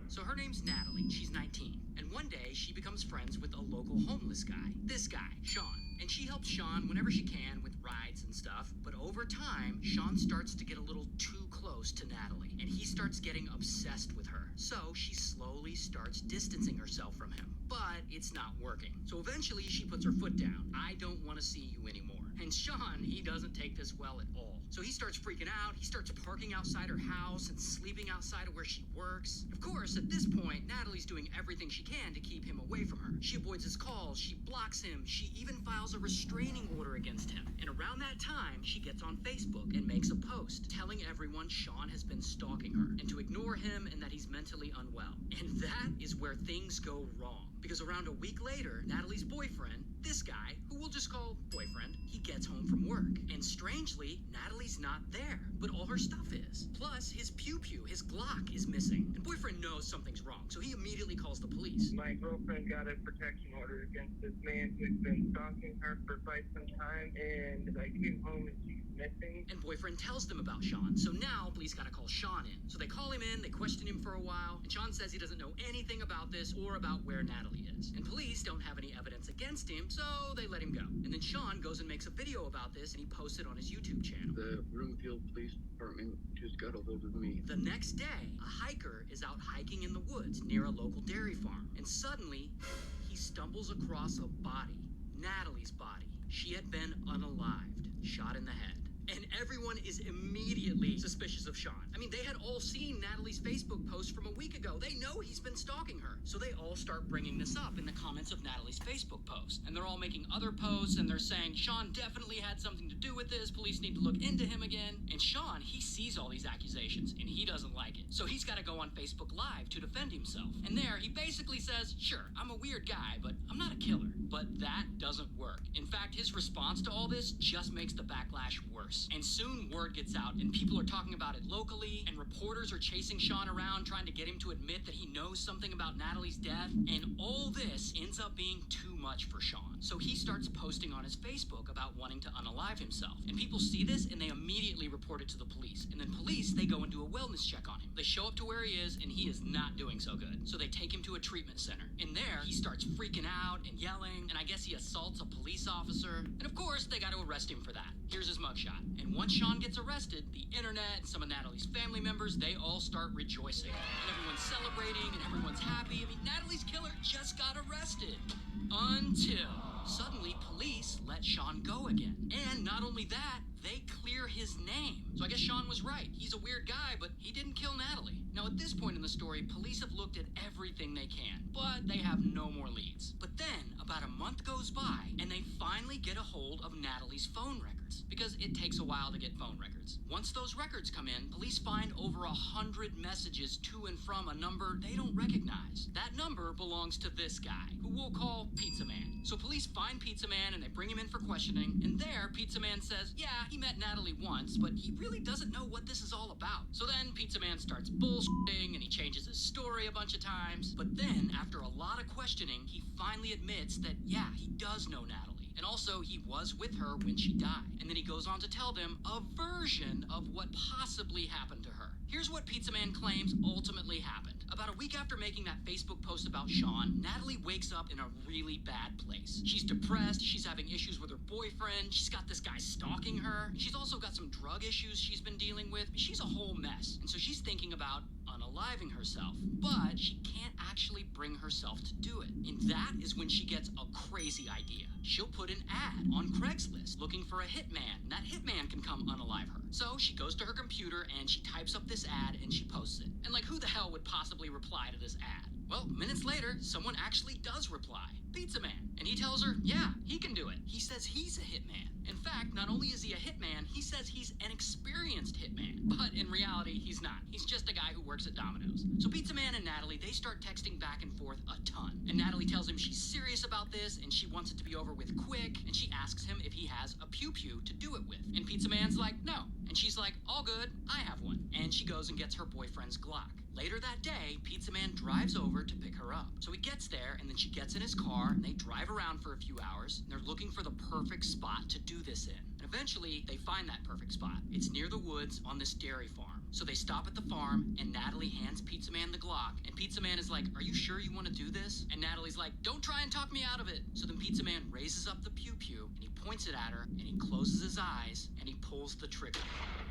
So her name's Natalie, she's 19, and one day, she becomes friends with a local homeless guy. This guy, Sean. And she helps Sean whenever she can with rides and stuff, but over time, Sean starts to get a little too close to Natalie, and he starts getting obsessed with her. So she slowly starts distancing herself from him, but it's not working. So eventually she puts her foot down. I don't want to see you anymore. And Sean, he doesn't take this well at all. So he starts freaking out, he starts parking outside her house and sleeping outside of where she works. Of course, at this point, Natalie's doing everything she can to keep him away from her. She avoids his calls, she blocks him, she even files a restraining order against him. And around that time, she gets on Facebook and makes a post telling everyone Sean has been stalking her and to ignore him and that he's mentally unwell. And that is where things go wrong. Because around a week later, Natalie's boyfriend, this guy, who we'll just call boyfriend, he gets home from work. And strangely, Natalie's not there, but all her stuff is. Plus, his pew-pew, his Glock, is missing. And boyfriend knows something's wrong, so he immediately calls the police. My girlfriend got a protection order against this man who's been stalking her for quite some time, and I came home and she's missing. And boyfriend tells them about Sean, so now police gotta call Sean in. So they call him in, they question him for a while, and Sean says he doesn't know anything about this or about where Natalie is. And police don't have any evidence against him, so they let him go. And then Sean goes and makes a video about this, and he posts it on his YouTube channel. The Broomfield Police Department just got a hold of me. The next day, a hiker is out hiking in the woods near a local dairy farm, and suddenly, he stumbles across a body. Natalie's body. She had been unalived, shot in the head. And everyone is immediately suspicious of Sean. I mean, they had all seen Natalie's Facebook post from a week ago. They know he's been stalking her. So they all start bringing this up in the comments of Natalie's Facebook post. And they're all making other posts, and they're saying, Sean definitely had something to do with this. Police need to look into him again. And Sean, he sees all these accusations, and he doesn't like it. So he's got to go on Facebook Live to defend himself. And there, he basically says, sure, I'm a weird guy, but I'm not a killer. But that doesn't work. In fact, his response to all this just makes the backlash worse. And soon word gets out, and people are talking about it locally, and reporters are chasing Sean around trying to get him to admit that he knows something about Natalie's death, and all this ends up being too much for Sean. So he starts posting on his Facebook about wanting to unalive himself. And people see this, and they immediately report it to the police. And then police, they go and do a wellness check on him. They show up to where he is, and he is not doing so good. So they take him to a treatment center. In there, he starts freaking out and yelling, and I guess he assaults a police officer. And of course, they got to arrest him for that. Here's his mugshot. And once Sean gets arrested, the internet and some of Natalie's family members, they all start rejoicing. And everyone's celebrating, and everyone's happy. I mean, Natalie's killer just got arrested. Until suddenly police let Sean go again. And not only that, they clear his name. So I guess Sean was right. He's a weird guy, but he didn't kill Natalie. Now at this point in the story, police have looked at everything they can, but they have no more leads. But then, about a month goes by, and they finally get a hold of Natalie's phone records. records, because it takes a while to get phone records. Once those records come in, police find over 100 messages to and from a number they don't recognize. That number belongs to this guy, who we'll call Pizza Man. So police find Pizza Man and they bring him in for questioning, and there Pizza Man says, yeah, he met Natalie once, but he really doesn't know what this is all about. So then Pizza Man starts bullshitting and he changes his story a bunch of times, but then after a lot of questioning, he finally admits that, yeah, he does know Natalie. And also, he was with her when she died. And then he goes on to tell them a version of what possibly happened to her. Here's what Pizza Man claims ultimately happened. About a week after making that Facebook post about Sean, Natalie wakes up in a really bad place. She's depressed, she's having issues with her boyfriend, she's got this guy stalking her, she's also got some drug issues she's been dealing with. She's a whole mess. And so she's thinking about unaliving herself. But she can't actually bring herself to do it. And that is when she gets a crazy idea. She'll put an ad on Craigslist looking for a hitman, and that hitman can come unalive her. So she goes to her computer and she types up this ad and she posts it. And like, who the hell would possibly reply to this ad? Well, minutes later, someone actually does reply. Pizza Man. And he tells her, yeah, he can do it. He says he's a hitman. In fact, not only is he a hitman, he says he's an experienced hitman. But in reality, he's not. He's just a guy who works at Domino's. So Pizza Man and Natalie, they start texting back and forth a ton. And Natalie tells him she's serious about this and she wants it to be over with quick. And she asks him if he has a pew-pew to do it with. And Pizza Man's like, no. And she's like, all good, I have one. And she goes and gets her boyfriend's Glock. Later that day, Pizza Man drives over to pick her up. So he gets there, and then she gets in his car, and they drive around for a few hours, and they're looking for the perfect spot to do this in. And eventually, they find that perfect spot. It's near the woods on this dairy farm. So they stop at the farm, and Natalie hands Pizza Man the Glock, and Pizza Man is like, are you sure you want to do this? And Natalie's like, don't try and talk me out of it. So then Pizza Man raises up the pew-pew, and he points it at her, and he closes his eyes, and he pulls the trigger,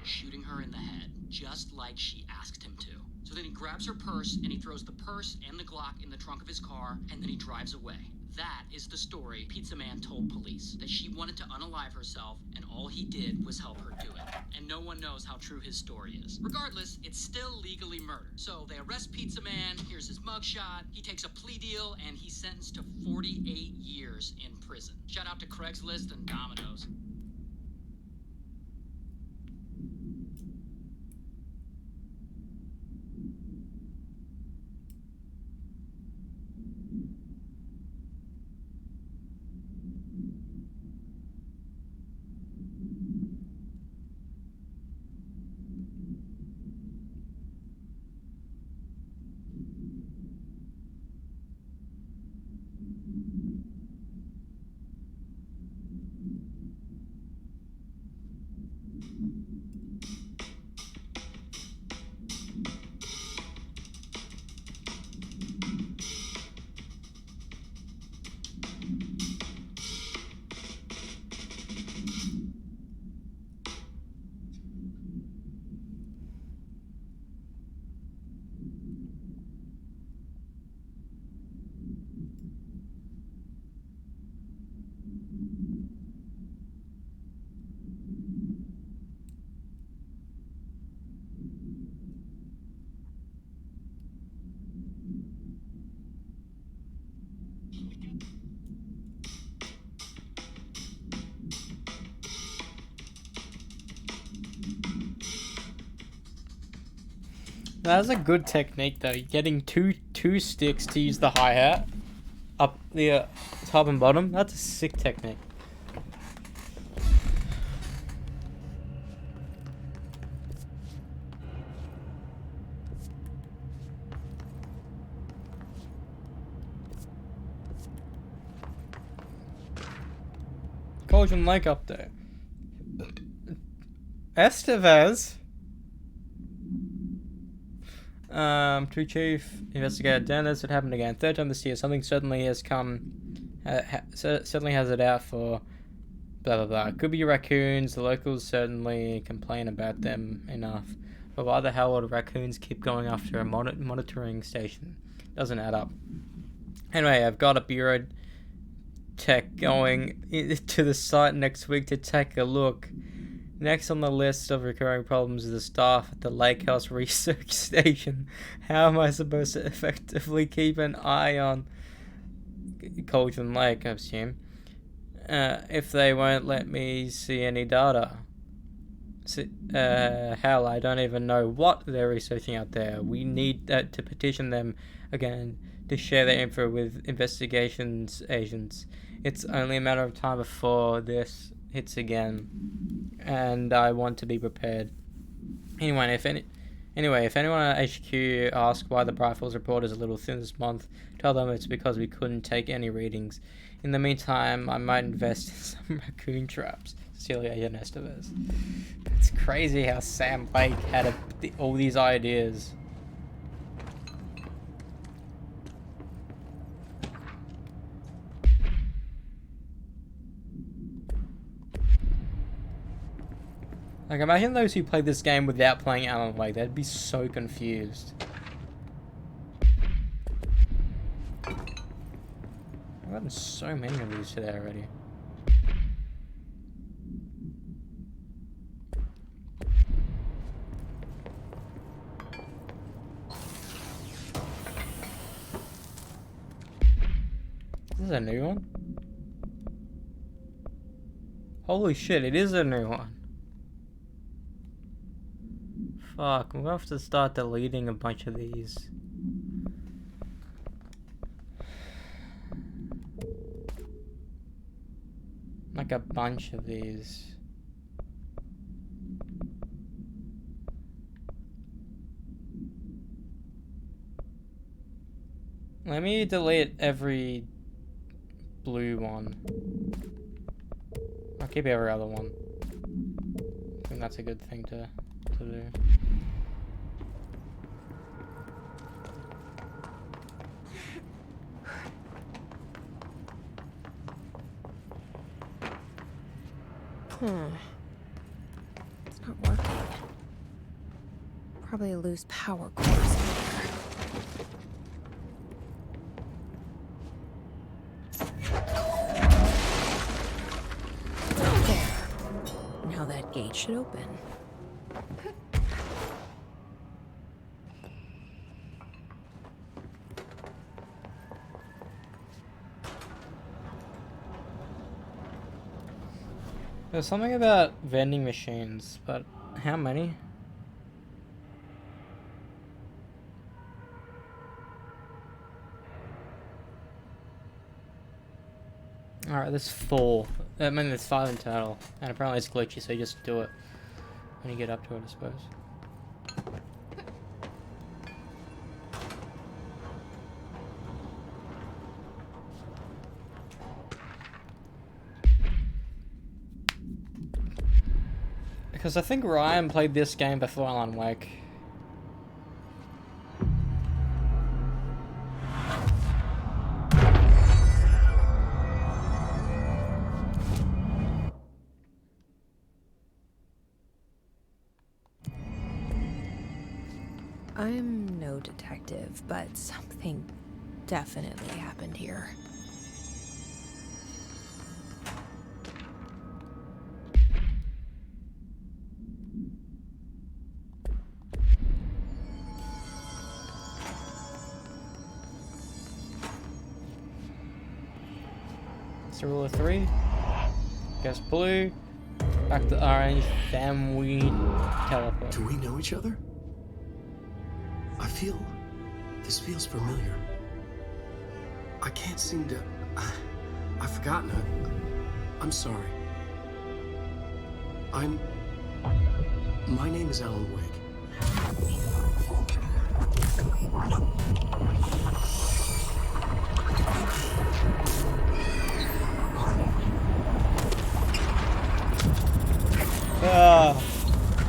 shooting her in the head, just like she asked him to. So then he grabs her purse, and he throws the purse and the Glock in the trunk of his car, and then he drives away. That is the story Pizza Man told police, that she wanted to unalive herself, and all he did was help her do it. And no one knows how true his story is. Regardless, it's still legally murder. So they arrest Pizza Man, here's his mugshot, he takes a plea deal, and he's sentenced to 48 years in prison. Shout out to Craigslist and Domino's. That's a good technique though. Getting two sticks to use the hi-hat up the top and bottom. That's a sick technique. Cauldron Lake update. Estevez. To Chief Investigator Dennis, it happened again. Third time this year. Something certainly has come. Certainly has it out for. Blah blah blah. Could be raccoons. The locals certainly complain about them enough. But why the hell would raccoons keep going after a monitoring station? Doesn't add up. Anyway, I've got a bureau tech going to the site next week to take a look. Next on the list of recurring problems is the staff at the Lake House Research Station. How am I supposed to effectively keep an eye on Cauldron Lake, I assume? if they won't let me see any data. Hell, I don't even know what they're researching out there. We need to petition them again to share their info with investigations agents. It's only a matter of time before this hits again, and I want to be prepared. Anyway, if anyone at HQ asks why the Bright Falls report is a little thin this month, tell them it's because we couldn't take any readings. In the meantime, I might invest in some raccoon traps. Celia Agent Estevez. It's crazy how Sam Lake had all these ideas. Like, imagine those who played this game without playing Alan Wake. They'd be so confused. I've gotten so many of these today already. This is a new one? Holy shit, it is a new one. Fuck, I'm gonna have to start deleting a bunch of these. Like a bunch of these. Let me delete every blue one. I'll keep every other one. I think that's a good thing to do. It's not working. Probably a loose power cord somewhere. There. Now that gate should open. There's something about vending machines, but how many? Alright, there's 4. I mean, there's 5 in total. And apparently it's glitchy, so you just do it when you get up to it, I suppose. Because I think Ryan played this game before Alan Wake. I'm no detective, but something definitely happened here. It's a rule of 3. Guess blue. Back to orange. Then we teleport. Do we know each other? This feels familiar. I can't seem to... I've forgotten it. I'm sorry. My name is Alan Wake.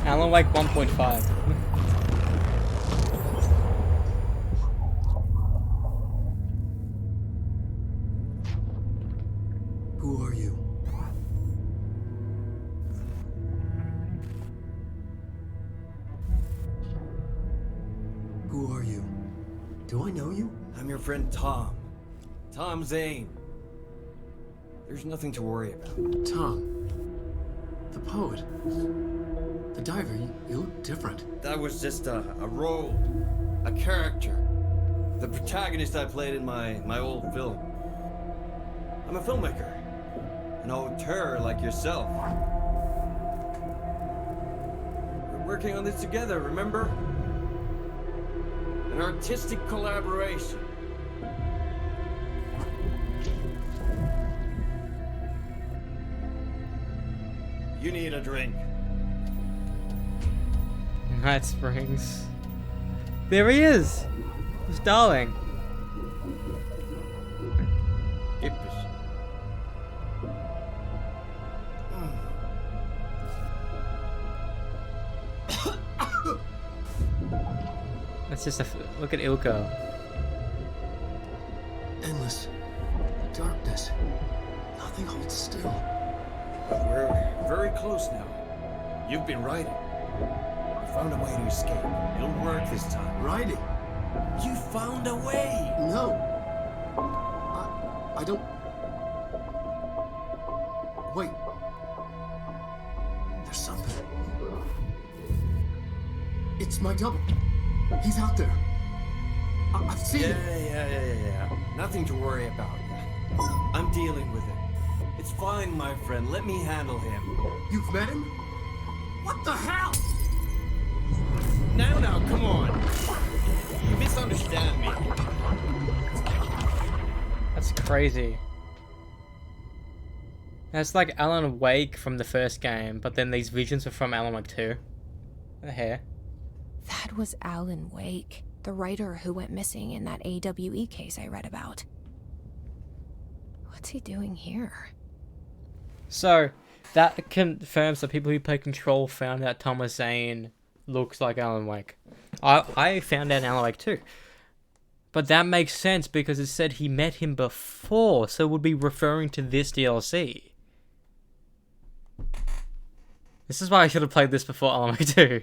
Alan Wake 1.5. Who are you? Who are you? Do I know you? I'm your friend Tom. Tom Zane. There's nothing to worry about. Tom. The poet. The diver. You look different. That was just a role. A character. The protagonist I played in my old film. I'm a filmmaker. No terror like yourself. We're working on this together, remember? An artistic collaboration. You need a drink. Night Springs. There he is! It's Darling. That's just a look at Ilko. Endless darkness. Nothing holds still. But we're very close now. You've been writing. You found a way to escape. It'll work this time. Writing? You found a way! No. I don't... Wait. There's something. It's my double. He's out there. I've seen him. Yeah. Nothing to worry about. I'm dealing with it. It's fine, my friend. Let me handle him. You've met him? What the hell? Now, come on. You misunderstand me. That's crazy. That's like Alan Wake from the first game, but then these visions are from Alan Wake 2. The hair. That was Alan Wake, the writer who went missing in that AWE case I read about. What's he doing here? So, that confirms that people who play Control found out Thomas Zane looks like Alan Wake. I found out in Alan Wake 2. But that makes sense because it said he met him before, so it would be referring to this DLC. This is why I should have played this before Alan Wake 2.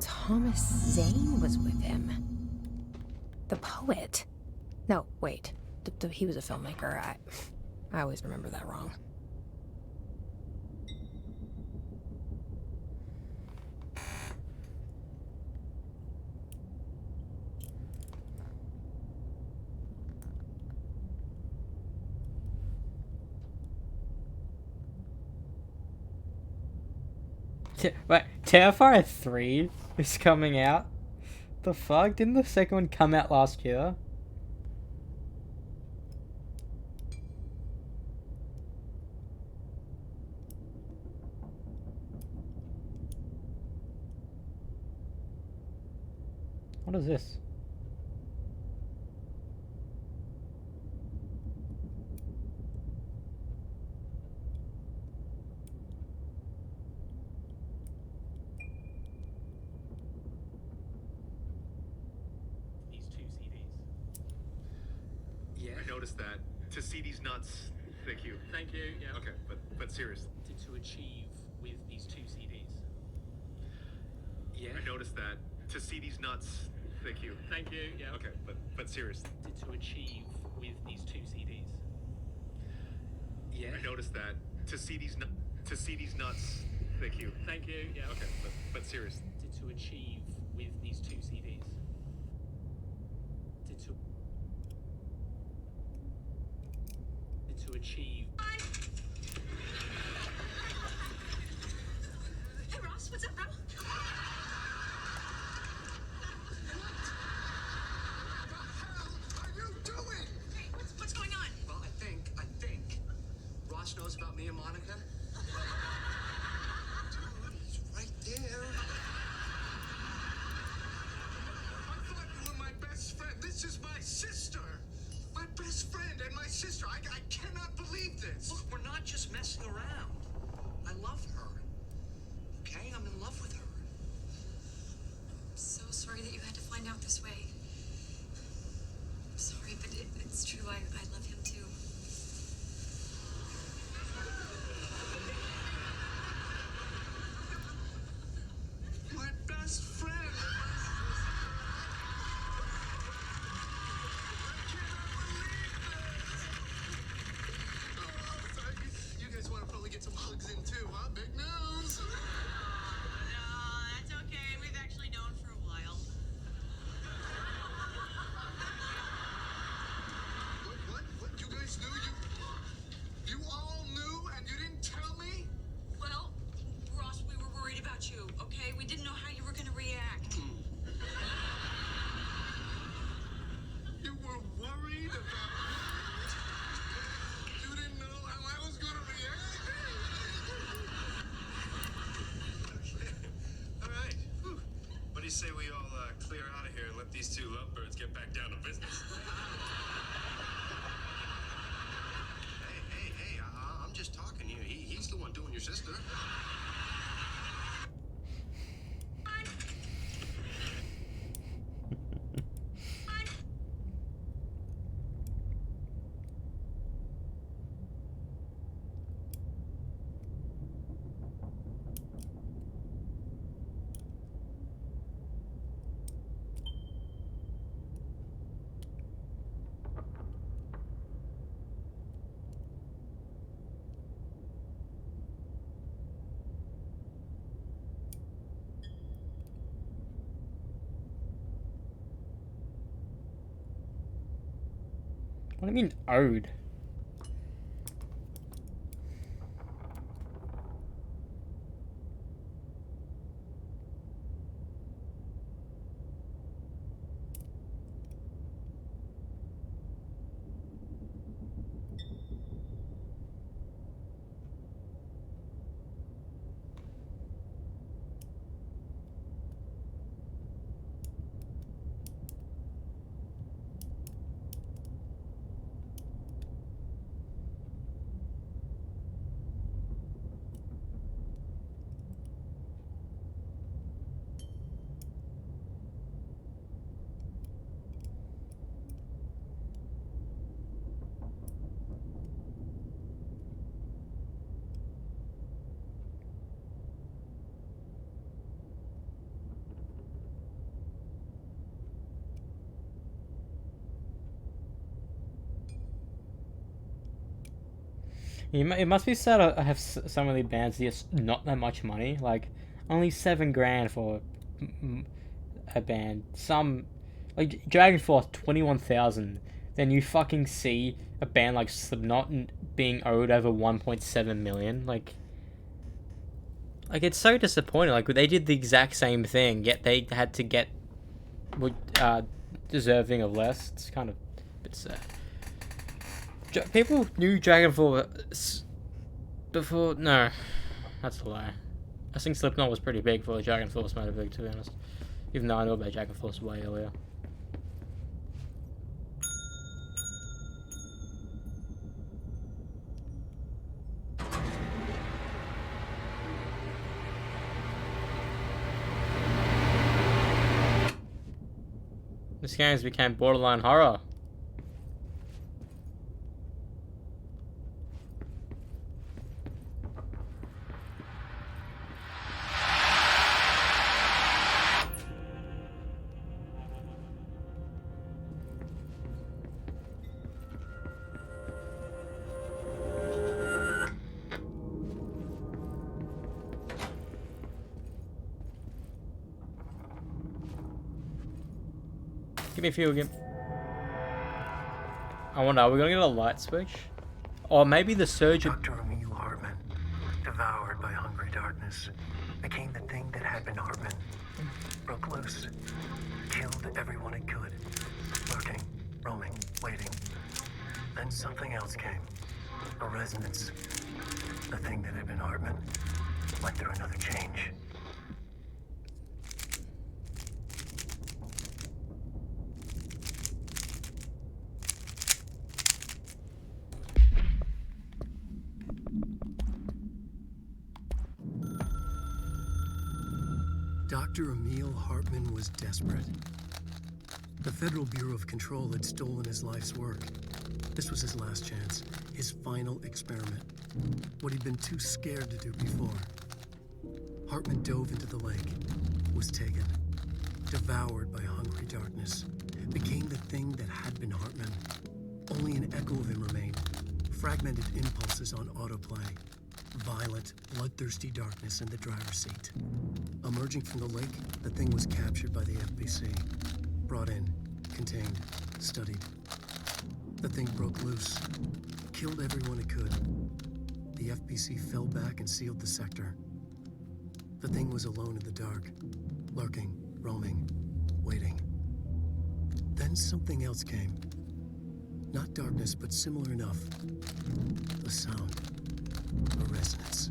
Thomas Zane was with him. The poet. No, wait. He was a filmmaker. I always remember that wrong. Wait, Terrifier 3 is coming out? The fuck? Didn't the second one come out last year? What is this? That to see these nuts. Thank you. Thank you. Yeah. Okay, but seriously. To achieve with these 2 CDs. Yeah. I noticed that to see these nuts. Thank you. Thank you. Yeah. Okay, but seriously. To achieve with these 2 CDs. Yeah. I noticed that to see these nuts. Thank you. Thank you. Yeah. Okay, but seriously. To achieve with these 2 CDs. To achieve. Hey Ross, what's up, bro? What's going on? Well, I think Ross knows about me and Monica. Dude, he's right there. I thought you were my best friend. This is my sister. My best friend and my sister. I cannot believe this. these two lovebirds get back down to business. Hey, I'm just talking here. He's the one doing your sister. What do you mean owed? It must be sad I have some of the bands just not that much money. Like, only $7,000 for a band. Some, like Dragon Force, 21,000. Then you fucking see a band like Slipknot being owed over 1.7 million. Like it's so disappointing. Like, they did the exact same thing, yet they had to get deserving of less. It's kind of a bit sad. People knew Dragon Force before. No, that's a lie. I think Slipknot was pretty big before Dragon Force made it big, to be honest. Even though I know about Dragon Force way earlier. This game has become borderline horror. Give me a few again. I wonder, are we gonna get a light switch? Or maybe the surgeon. Dr. Emil Hartman, devoured by hungry darkness, became the thing that had been Hartman. Broke loose, killed everyone it could, lurking, roaming, waiting. Then something else came. A resonance. The thing that had been Hartman went through another change. Dr. Emil Hartman was desperate. The Federal Bureau of Control had stolen his life's work. This was his last chance, his final experiment, what he'd been too scared to do before. Hartman dove into the lake, was taken, devoured by hungry darkness, became the thing that had been Hartman. Only an echo of him remained, fragmented impulses on autoplay. Violent, bloodthirsty darkness in the driver's seat. Emerging from the lake, the thing was captured by the FBC. Brought in, contained, studied. The thing broke loose, killed everyone it could. The FBC fell back and sealed the sector. The thing was alone in the dark, lurking, roaming, waiting. Then something else came. Not darkness, but similar enough. A sound. A resonance.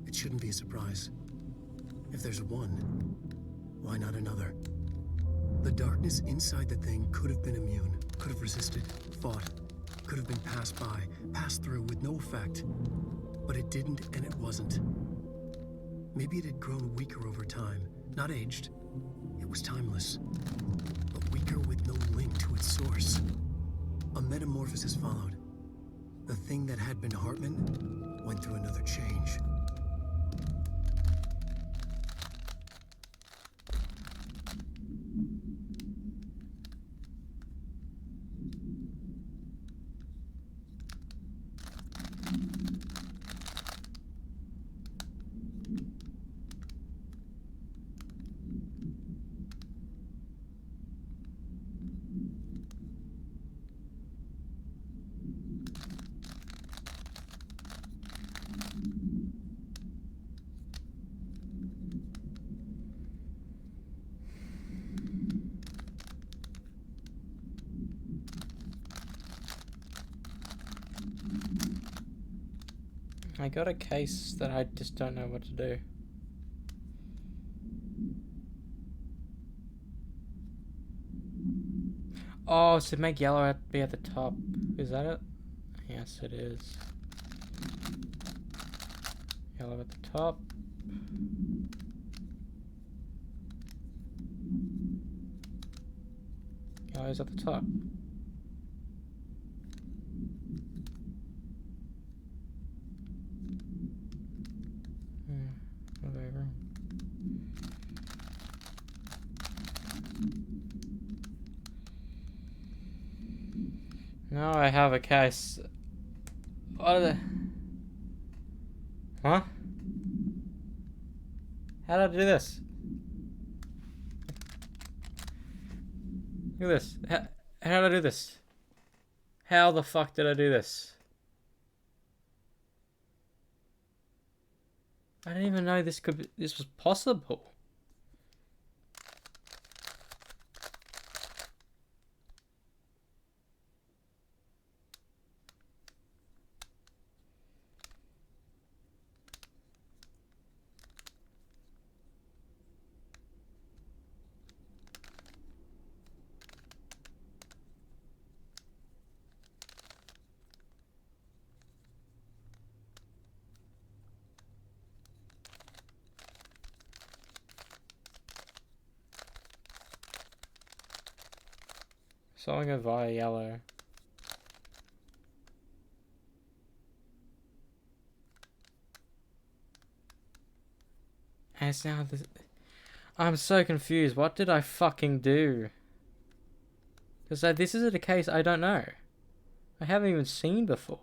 It shouldn't be a surprise. If there's one, why not another? The darkness inside the thing could have been immune, could have resisted, fought, could have been passed by, passed through with no effect. But it didn't, and it wasn't. Maybe it had grown weaker over time, not aged. It was timeless, but weaker with no link to its source. A metamorphosis followed. The thing that had been Hartman went through another change. I got a case that I just don't know what to do. Oh, so make yellow be at the top. Is that it? Yes, it is. Yellow at the top. Yellow's at the top. Whatever. Now I have a case. What are the... Huh? How did I do this? Look at this. How did I do this? How the fuck did I do this? I didn't even know this was possible. So I'm gonna go via yellow. And it's now this. I'm so confused. What did I fucking do? Because this is a case I don't know. I haven't even seen before.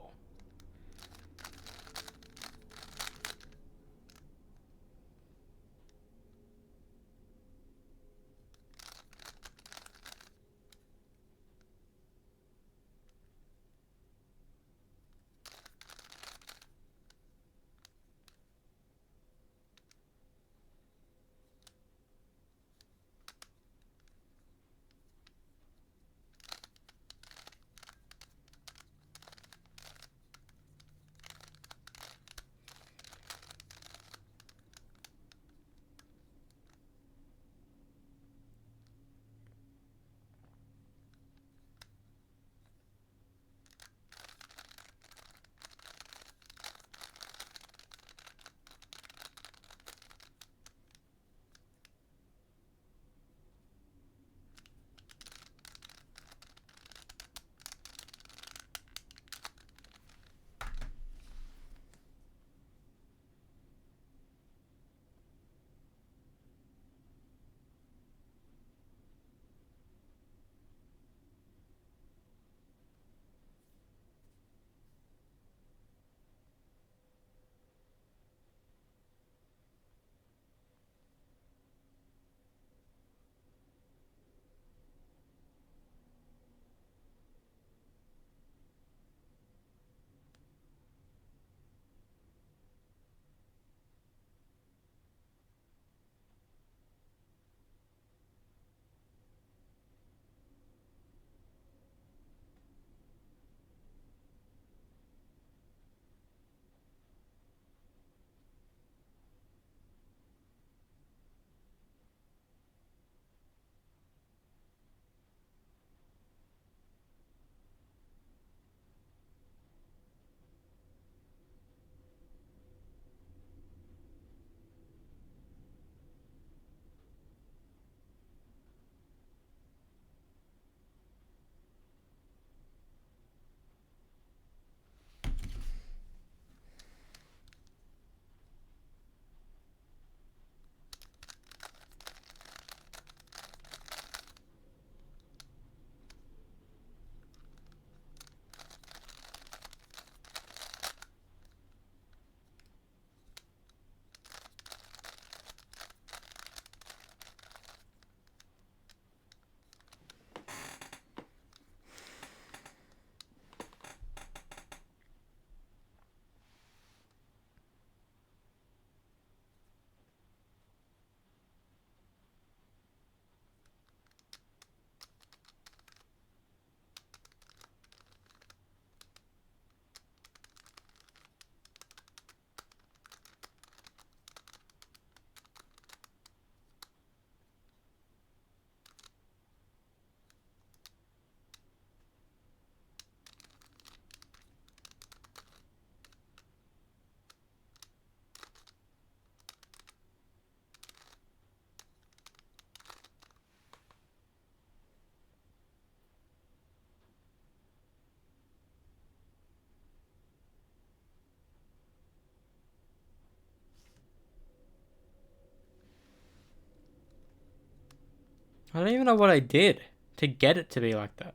I don't even know what I did to get it to be like that.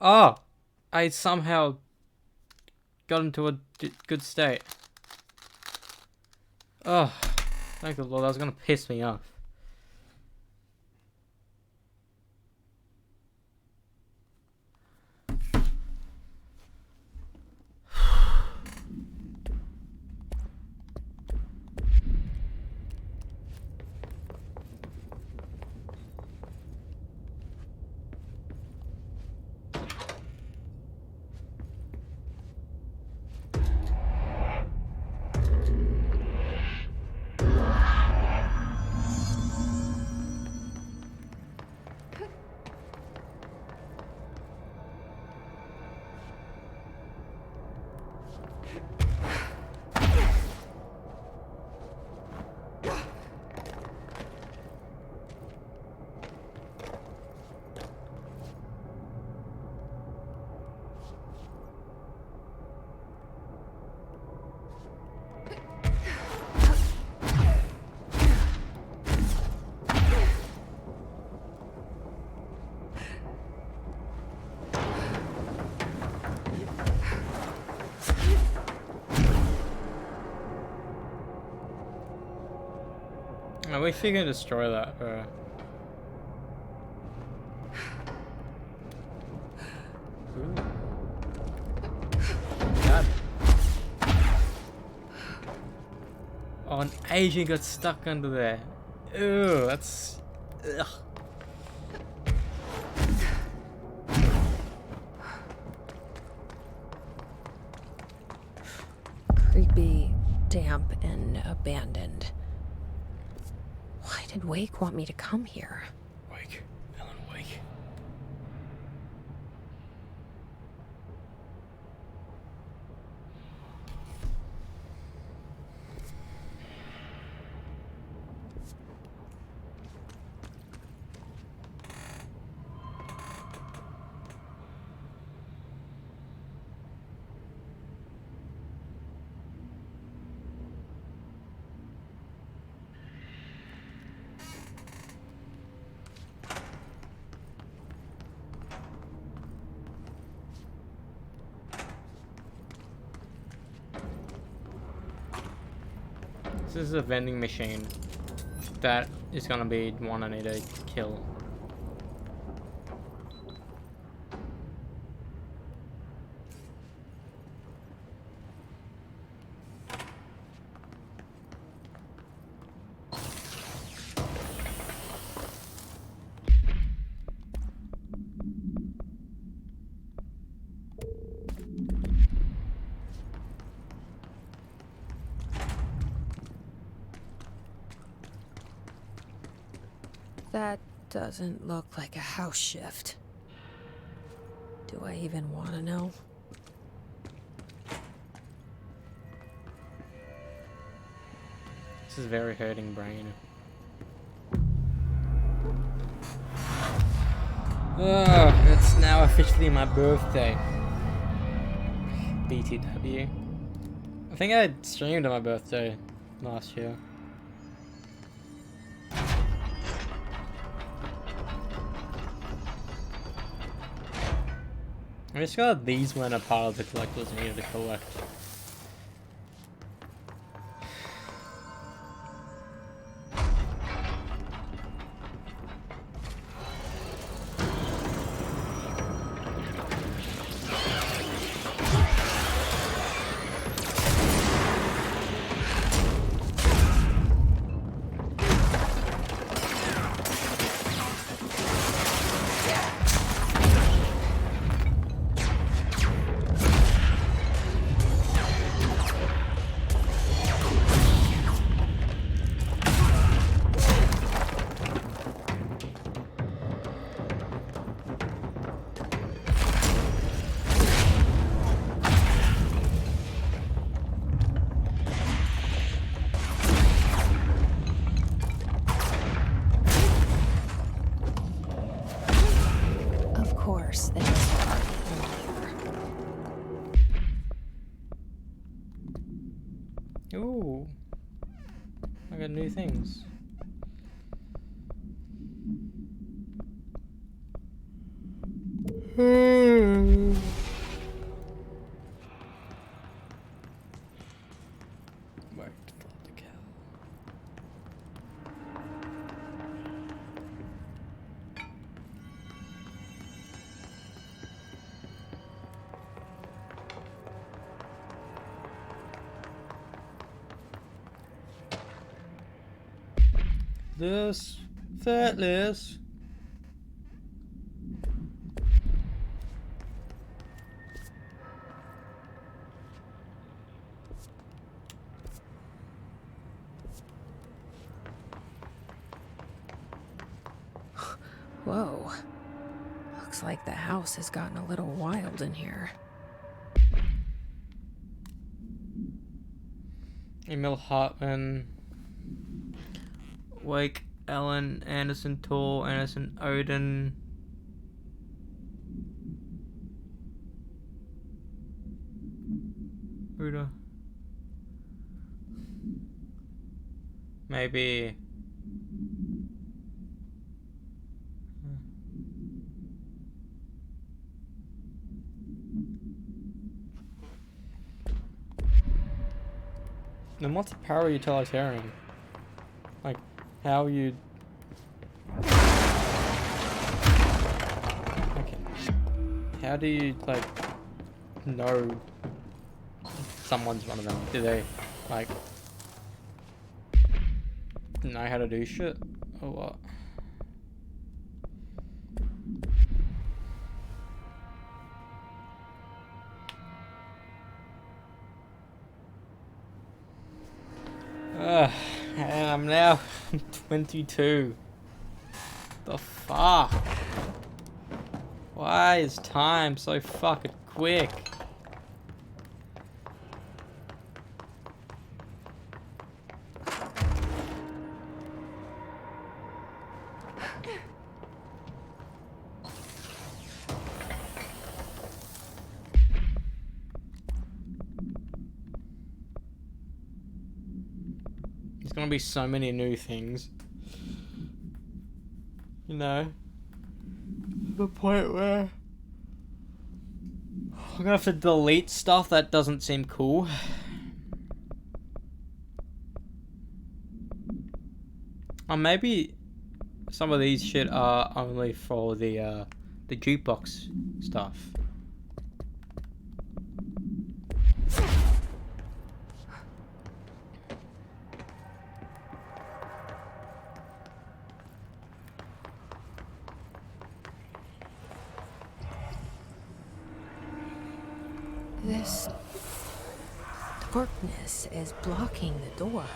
Oh, I somehow got into a good state. Oh, thank the Lord, that was gonna piss me off. At least you can destroy that, bro. God. Oh, an Asian got stuck under there. Ew, that's... Ugh. Creepy, damp, and abandoned. Why did Wake want me to come here? Wake. Alan Wake. This is a vending machine. That is gonna be one I need to kill. That doesn't look like a house shift. Do I even want to know? This is very hurting brain. Oh, it's now officially my birthday. BTW. I think I streamed on my birthday last year. I just got these when a part of the collectors needed to collect. Footless. Footless. Whoa. Looks like the house has gotten a little wild in here. Emil Hartman. Wake, Ellen, Anderson, Tor, Anderson, Odin. Buddha. Maybe. Then what's a para-utilitarian? Like, how you... Okay. How do you, like, know someone's one of them? Do they, like, know how to do shit? Or what? And I'm now 22. The fuck? Why is time so fucking quick? There's gonna be so many new things. You know? The point where I'm gonna have to delete stuff that doesn't seem cool. Or maybe some of these shit are only for the jukebox stuff. This darkness is blocking the door,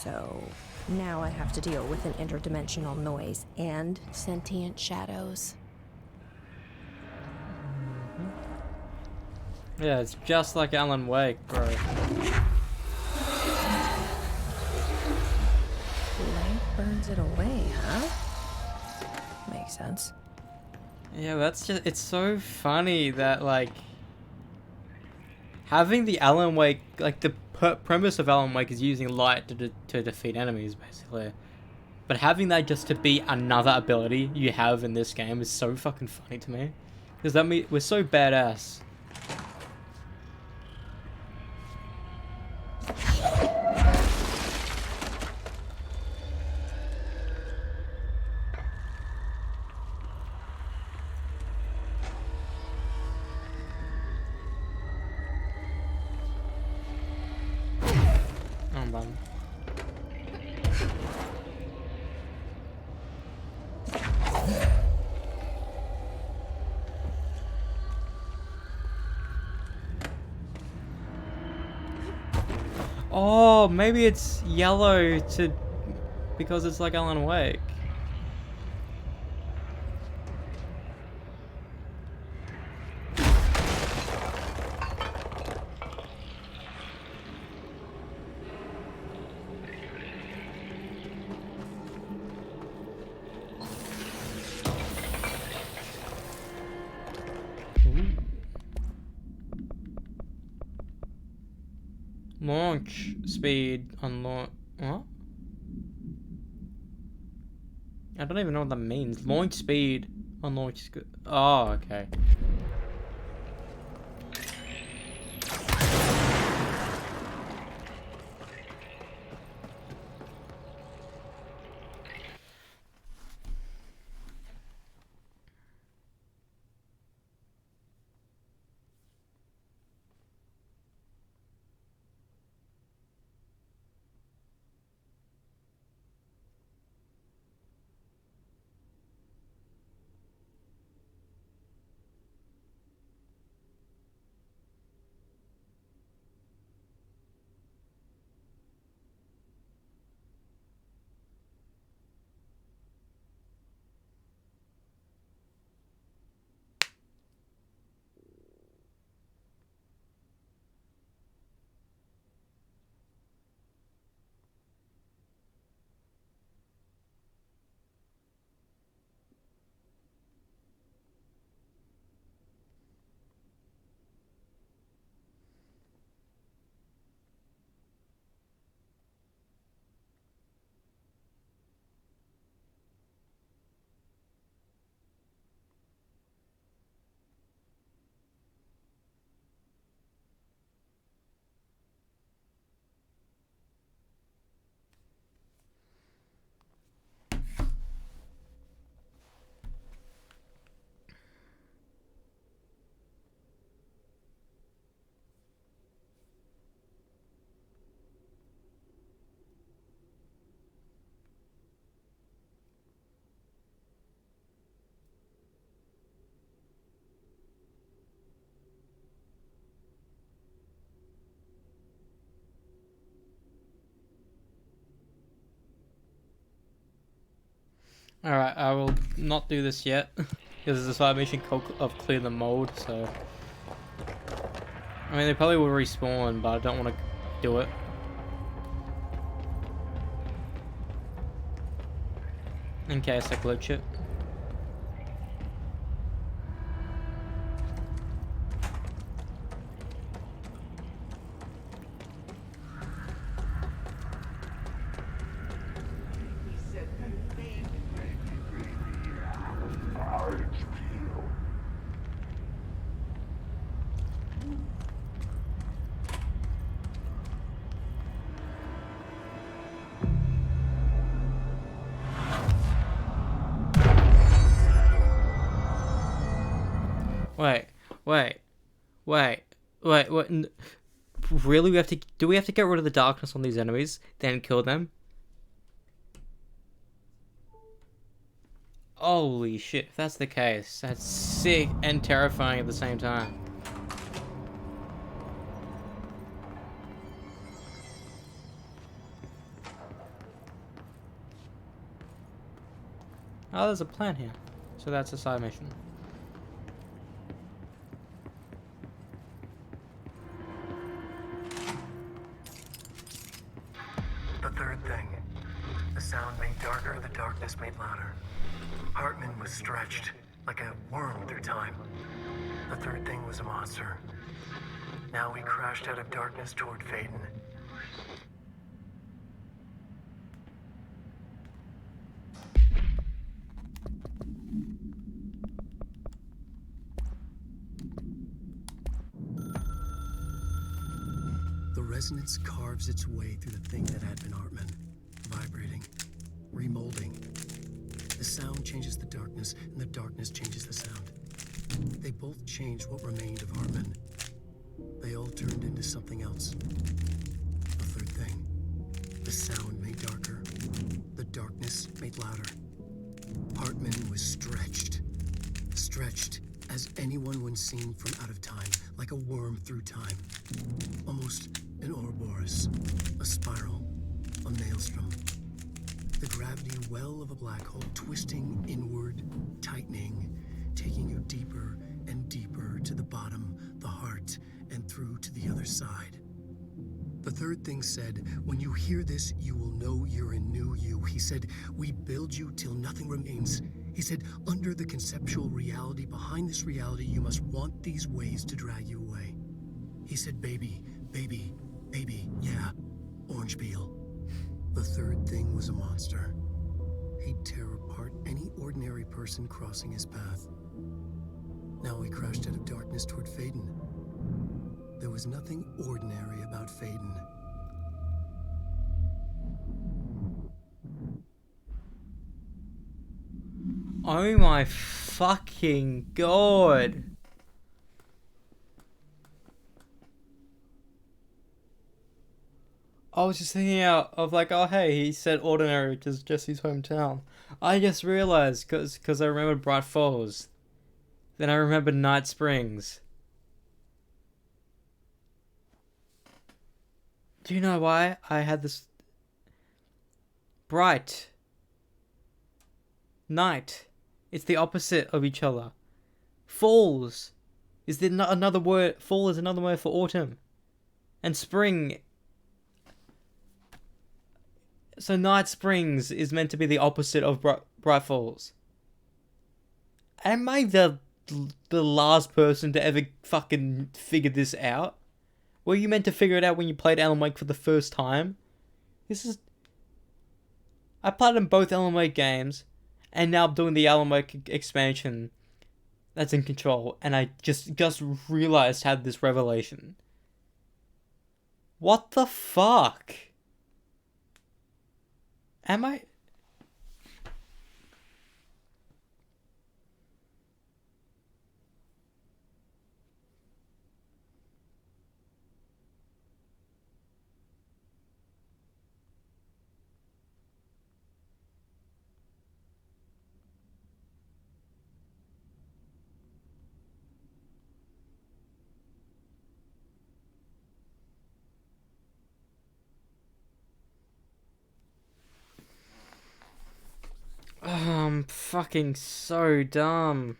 so now I have to deal with an interdimensional noise and sentient shadows. Yeah, it's just like Alan Wake, bro. Light burns it away, huh? Makes sense. Yeah, that's just, it's so funny that, like, having the Alan Wake, like, the premise of Alan Wake is using light to defeat enemies, basically. But having that just to be another ability you have in this game is so fucking funny to me. Because that means we're so badass. Oh, maybe it's yellow because it's like Alan Wake. Launch speed on launch. What? I don't even know what that means. Launch speed on launch. Oh, okay. Alright, I will not do this yet. Because there's a side mission of clear the mold, so... I mean, they probably will respawn, but I don't want to do it. In case I glitch it. Wait. Really? Do we have to get rid of the darkness on these enemies, then kill them? Holy shit, if that's the case, that's sick and terrifying at the same time. Oh, there's a plan here. So that's a side mission. The third thing. The sound made darker, the darkness made louder. Hartman was stretched, like a worm through time. The third thing was a monster. Now we crashed out of darkness toward Faden. The resonance carves its way through the thing that had been Hartman, vibrating, remolding. The sound changes the darkness, and the darkness changes the sound. They both changed what remained of Hartman. They all turned into something else. The third thing. The sound made darker. The darkness made louder. Hartman was stretched. Stretched as anyone when seen from out of time, like a worm through time. Almost an Ouroboros, a spiral, a maelstrom. The gravity well of a black hole, twisting inward, tightening, taking you deeper and deeper to the bottom, the heart, and through to the other side. The third thing said, when you hear this, you will know you're a new you. He said, we build you till nothing remains. He said, under the conceptual reality, behind this reality, you must want these ways to drag you away. He said, baby, baby, baby, yeah, orange peel. The third thing was a monster. He'd tear apart any ordinary person crossing his path. Now we crashed out of darkness toward Faden. There was nothing ordinary about Faden. Oh my fucking god. I was just thinking out of like, oh hey, he said ordinary, which is Jesse's hometown. I just realized, cause I remembered Bright Falls. Then I remembered Night Springs. Do you know why I had this? Bright. Night. It's the opposite of each other. Falls is another word. Fall is another word for autumn. And spring. So Night Springs is meant to be the opposite of Bright Falls. Am I the last person to ever fucking figure this out? Were you meant to figure it out when you played Alan Wake for the first time? I played in both Alan Wake games, and now I'm doing the Alan Wake expansion that's in Control, and I just realized I had this revelation. What the fuck? Am I... I'm fucking so dumb.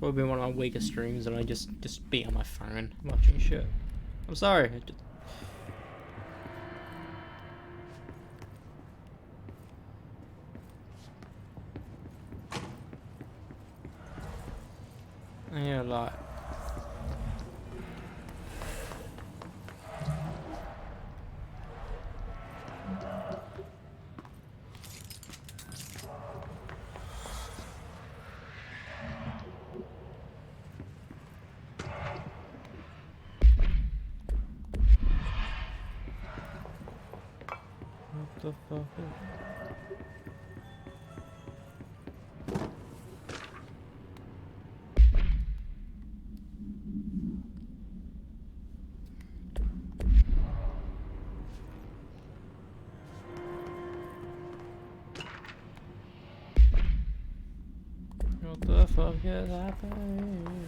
Probably one of my weakest streams, and I just be on my phone watching shit. I'm sorry. Yeah, like. What the fuck is happening?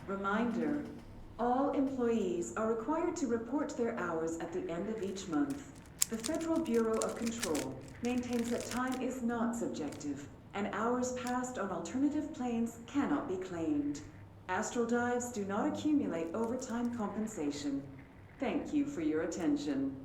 Reminder, all employees are required to report their hours at the end of each month. The Federal Bureau of Control maintains that time is not subjective, and hours passed on alternative planes cannot be claimed. Astral dives do not accumulate overtime compensation. Thank you for your attention.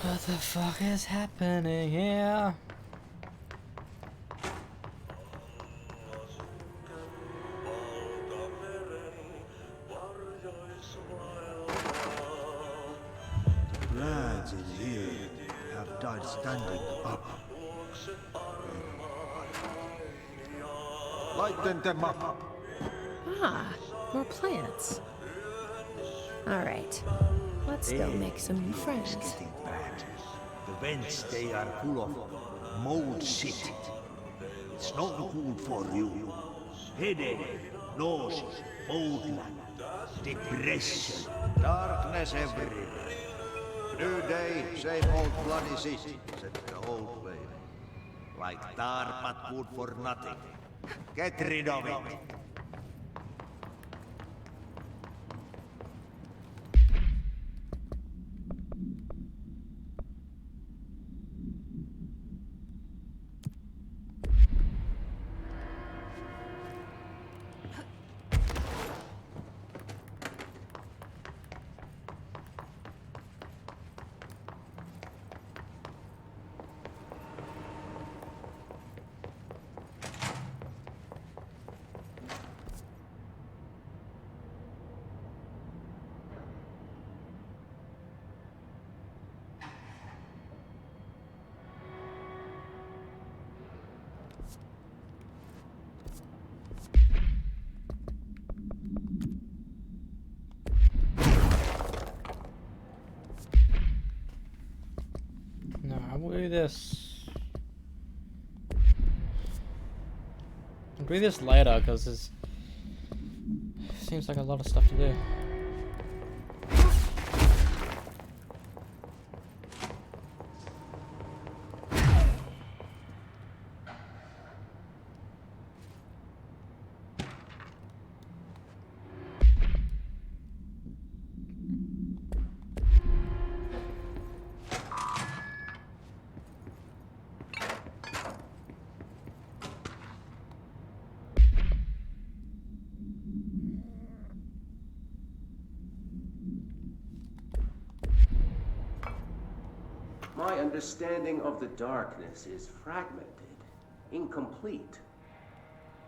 What the fuck is happening here? Lads in here have died standing up. Lighten them up. Ah, more plants. Alright, let's go make some new friends. The vents, they are full of mold shit. It's not good for you. Headache, nausea, mold, depression, darkness everywhere. New day, same old bloody city, said the old way. Like tar but good for nothing. Get rid of it. No, I will do this. do this later because there's seems like a lot of stuff to do. My understanding of the darkness is fragmented, incomplete.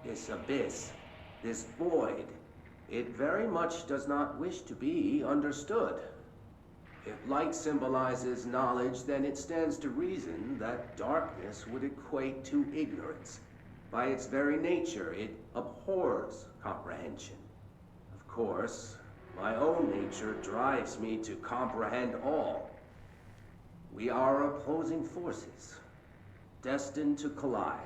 This abyss, this void, it very much does not wish to be understood. If light symbolizes knowledge, then it stands to reason that darkness would equate to ignorance. By its very nature, it abhors comprehension. Of course, my own nature drives me to comprehend all. We are opposing forces, destined to collide.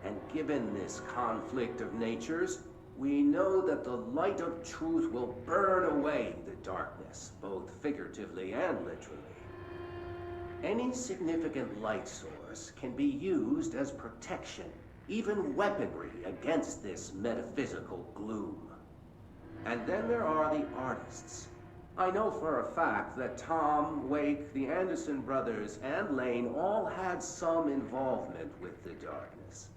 And given this conflict of natures, we know that the light of truth will burn away the darkness, both figuratively and literally. Any significant light source can be used as protection, even weaponry against this metaphysical gloom. And then there are the artists. I know for a fact that Tom, Wake, the Anderson brothers, and Lane all had some involvement with the darkness.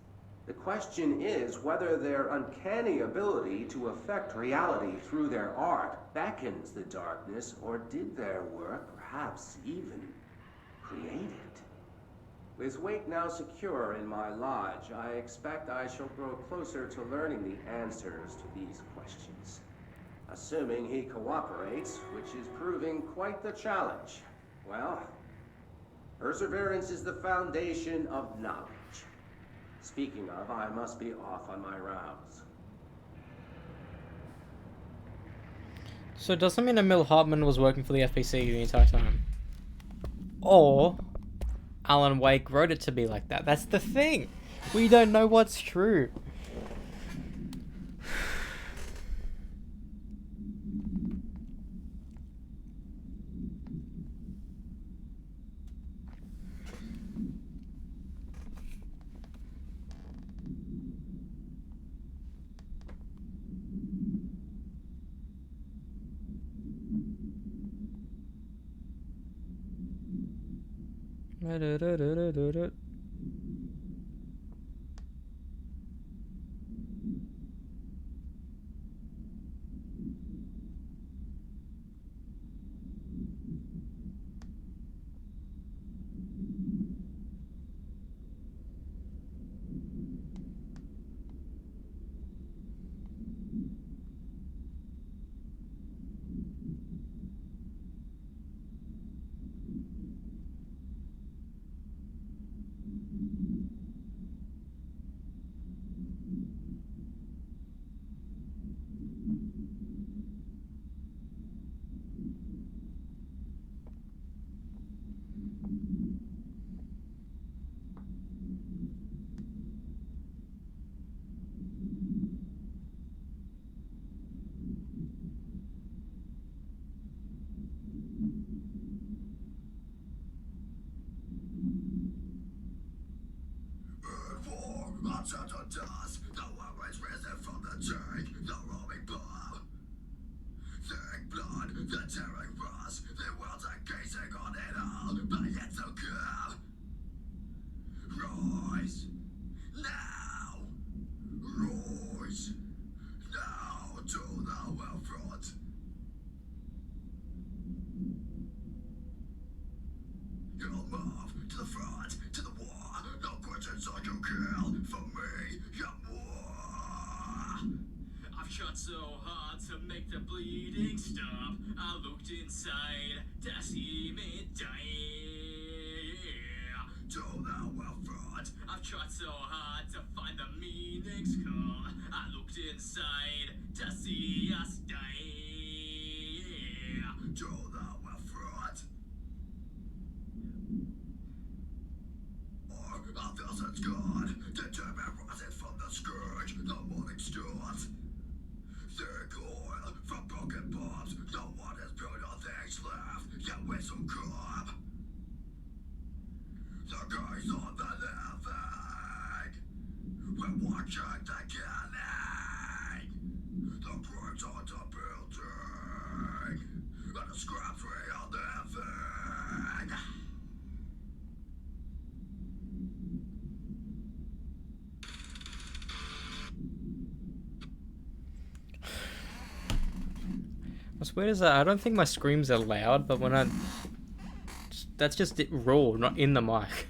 The question is whether their uncanny ability to affect reality through their art beckons the darkness, or did their work perhaps even create it? With Wake now secure in my lodge, I expect I shall grow closer to learning the answers to these questions. Assuming he cooperates, which is proving quite the challenge. Well, perseverance is the foundation of knowledge. Speaking of, I must be off on my rounds. So it doesn't mean Emil Hartman was working for the FBC the entire time. Or Alan Wake wrote it to be like that. That's the thing. We don't know what's true. scraps real dancing. What's weird is that I don't think my screams are loud, but when that's just it raw, not in the mic.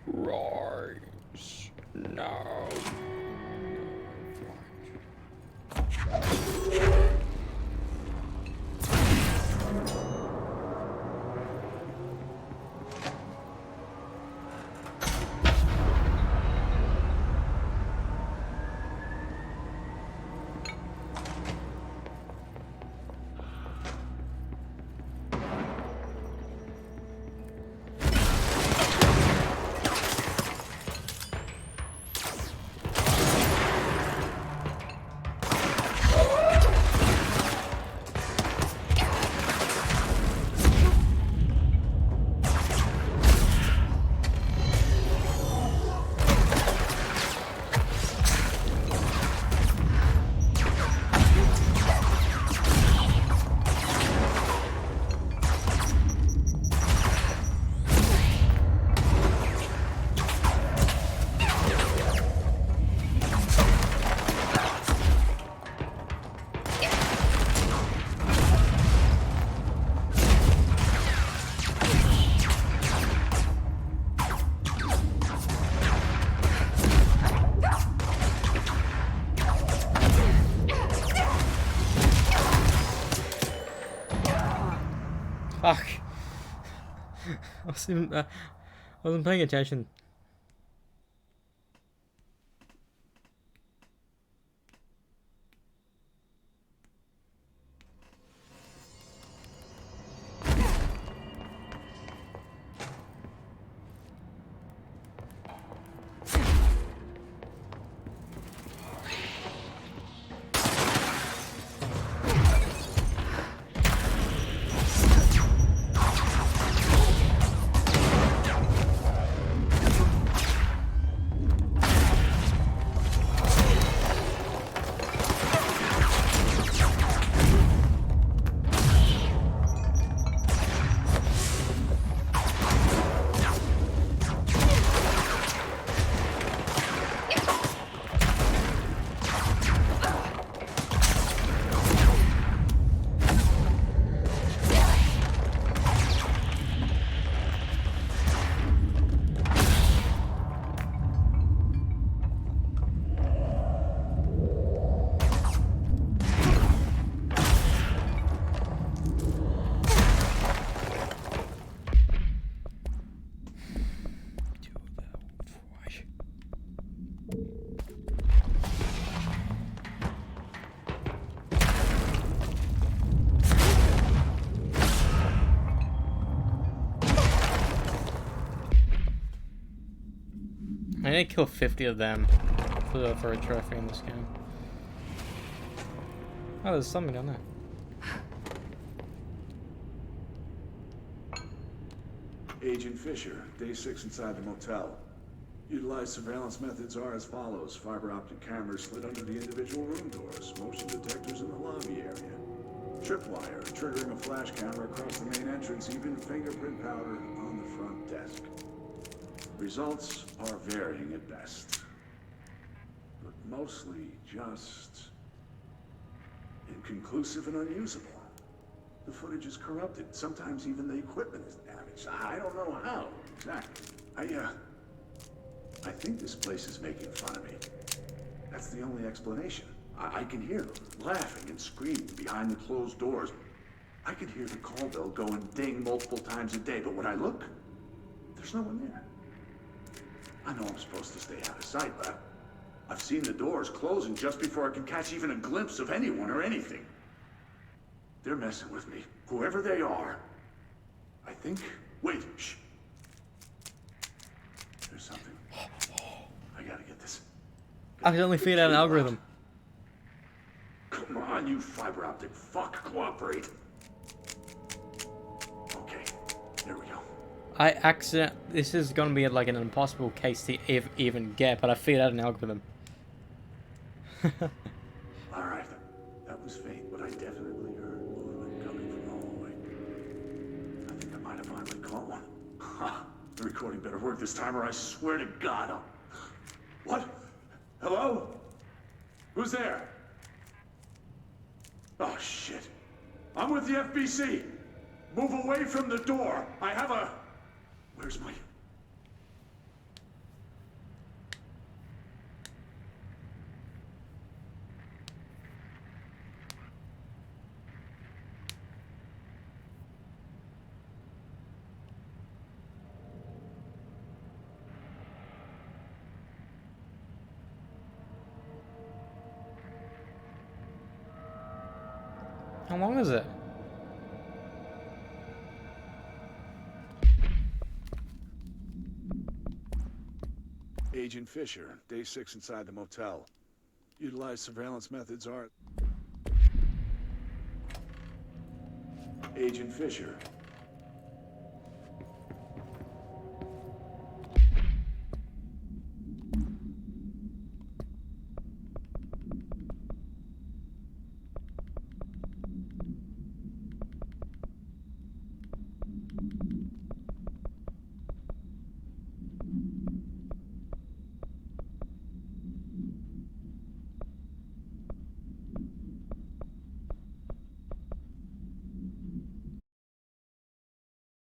Rise. No. Fuck. I wasn't paying attention. I need to kill 50 of them for a trophy in this game. Oh, there's something down there. Agent Fisher, day 6 inside the motel. Utilized surveillance methods are as follows. Fiber optic cameras slid under the individual room doors. Motion detectors in the lobby area. Tripwire, triggering a flash camera across the main entrance. Even fingerprint powder on the front desk. Results are varying at best. But mostly just inconclusive and unusable. The footage is corrupted. Sometimes even the equipment is damaged. I don't know how exactly. I think this place is making fun of me. That's the only explanation. I can hear them laughing and screaming behind the closed doors. I can hear the call bell go and ding multiple times a day, but when I look, there's no one there. I know I'm supposed to stay out of sight, but I've seen the doors closing just before I can catch even a glimpse of anyone or anything. They're messing with me, whoever they are. I think... Wait, shh. There's something. I gotta get this. I accidentally feed out an algorithm. Come on, you fiber optic fuck, cooperate. Okay, there we go. This is gonna be like an impossible case to even get, but I figured out an algorithm. Alright. was faint, but I definitely heard movement coming from the hallway. I think I might have finally caught one. Ha! The recording better work this time, or I swear to God I'll... What? Hello? Who's there? Oh, shit. I'm with the FBC. Move away from the door. I have a... Where's my... How long is it? Agent Fisher, day 6 inside the motel. Utilized surveillance methods are... Agent Fisher,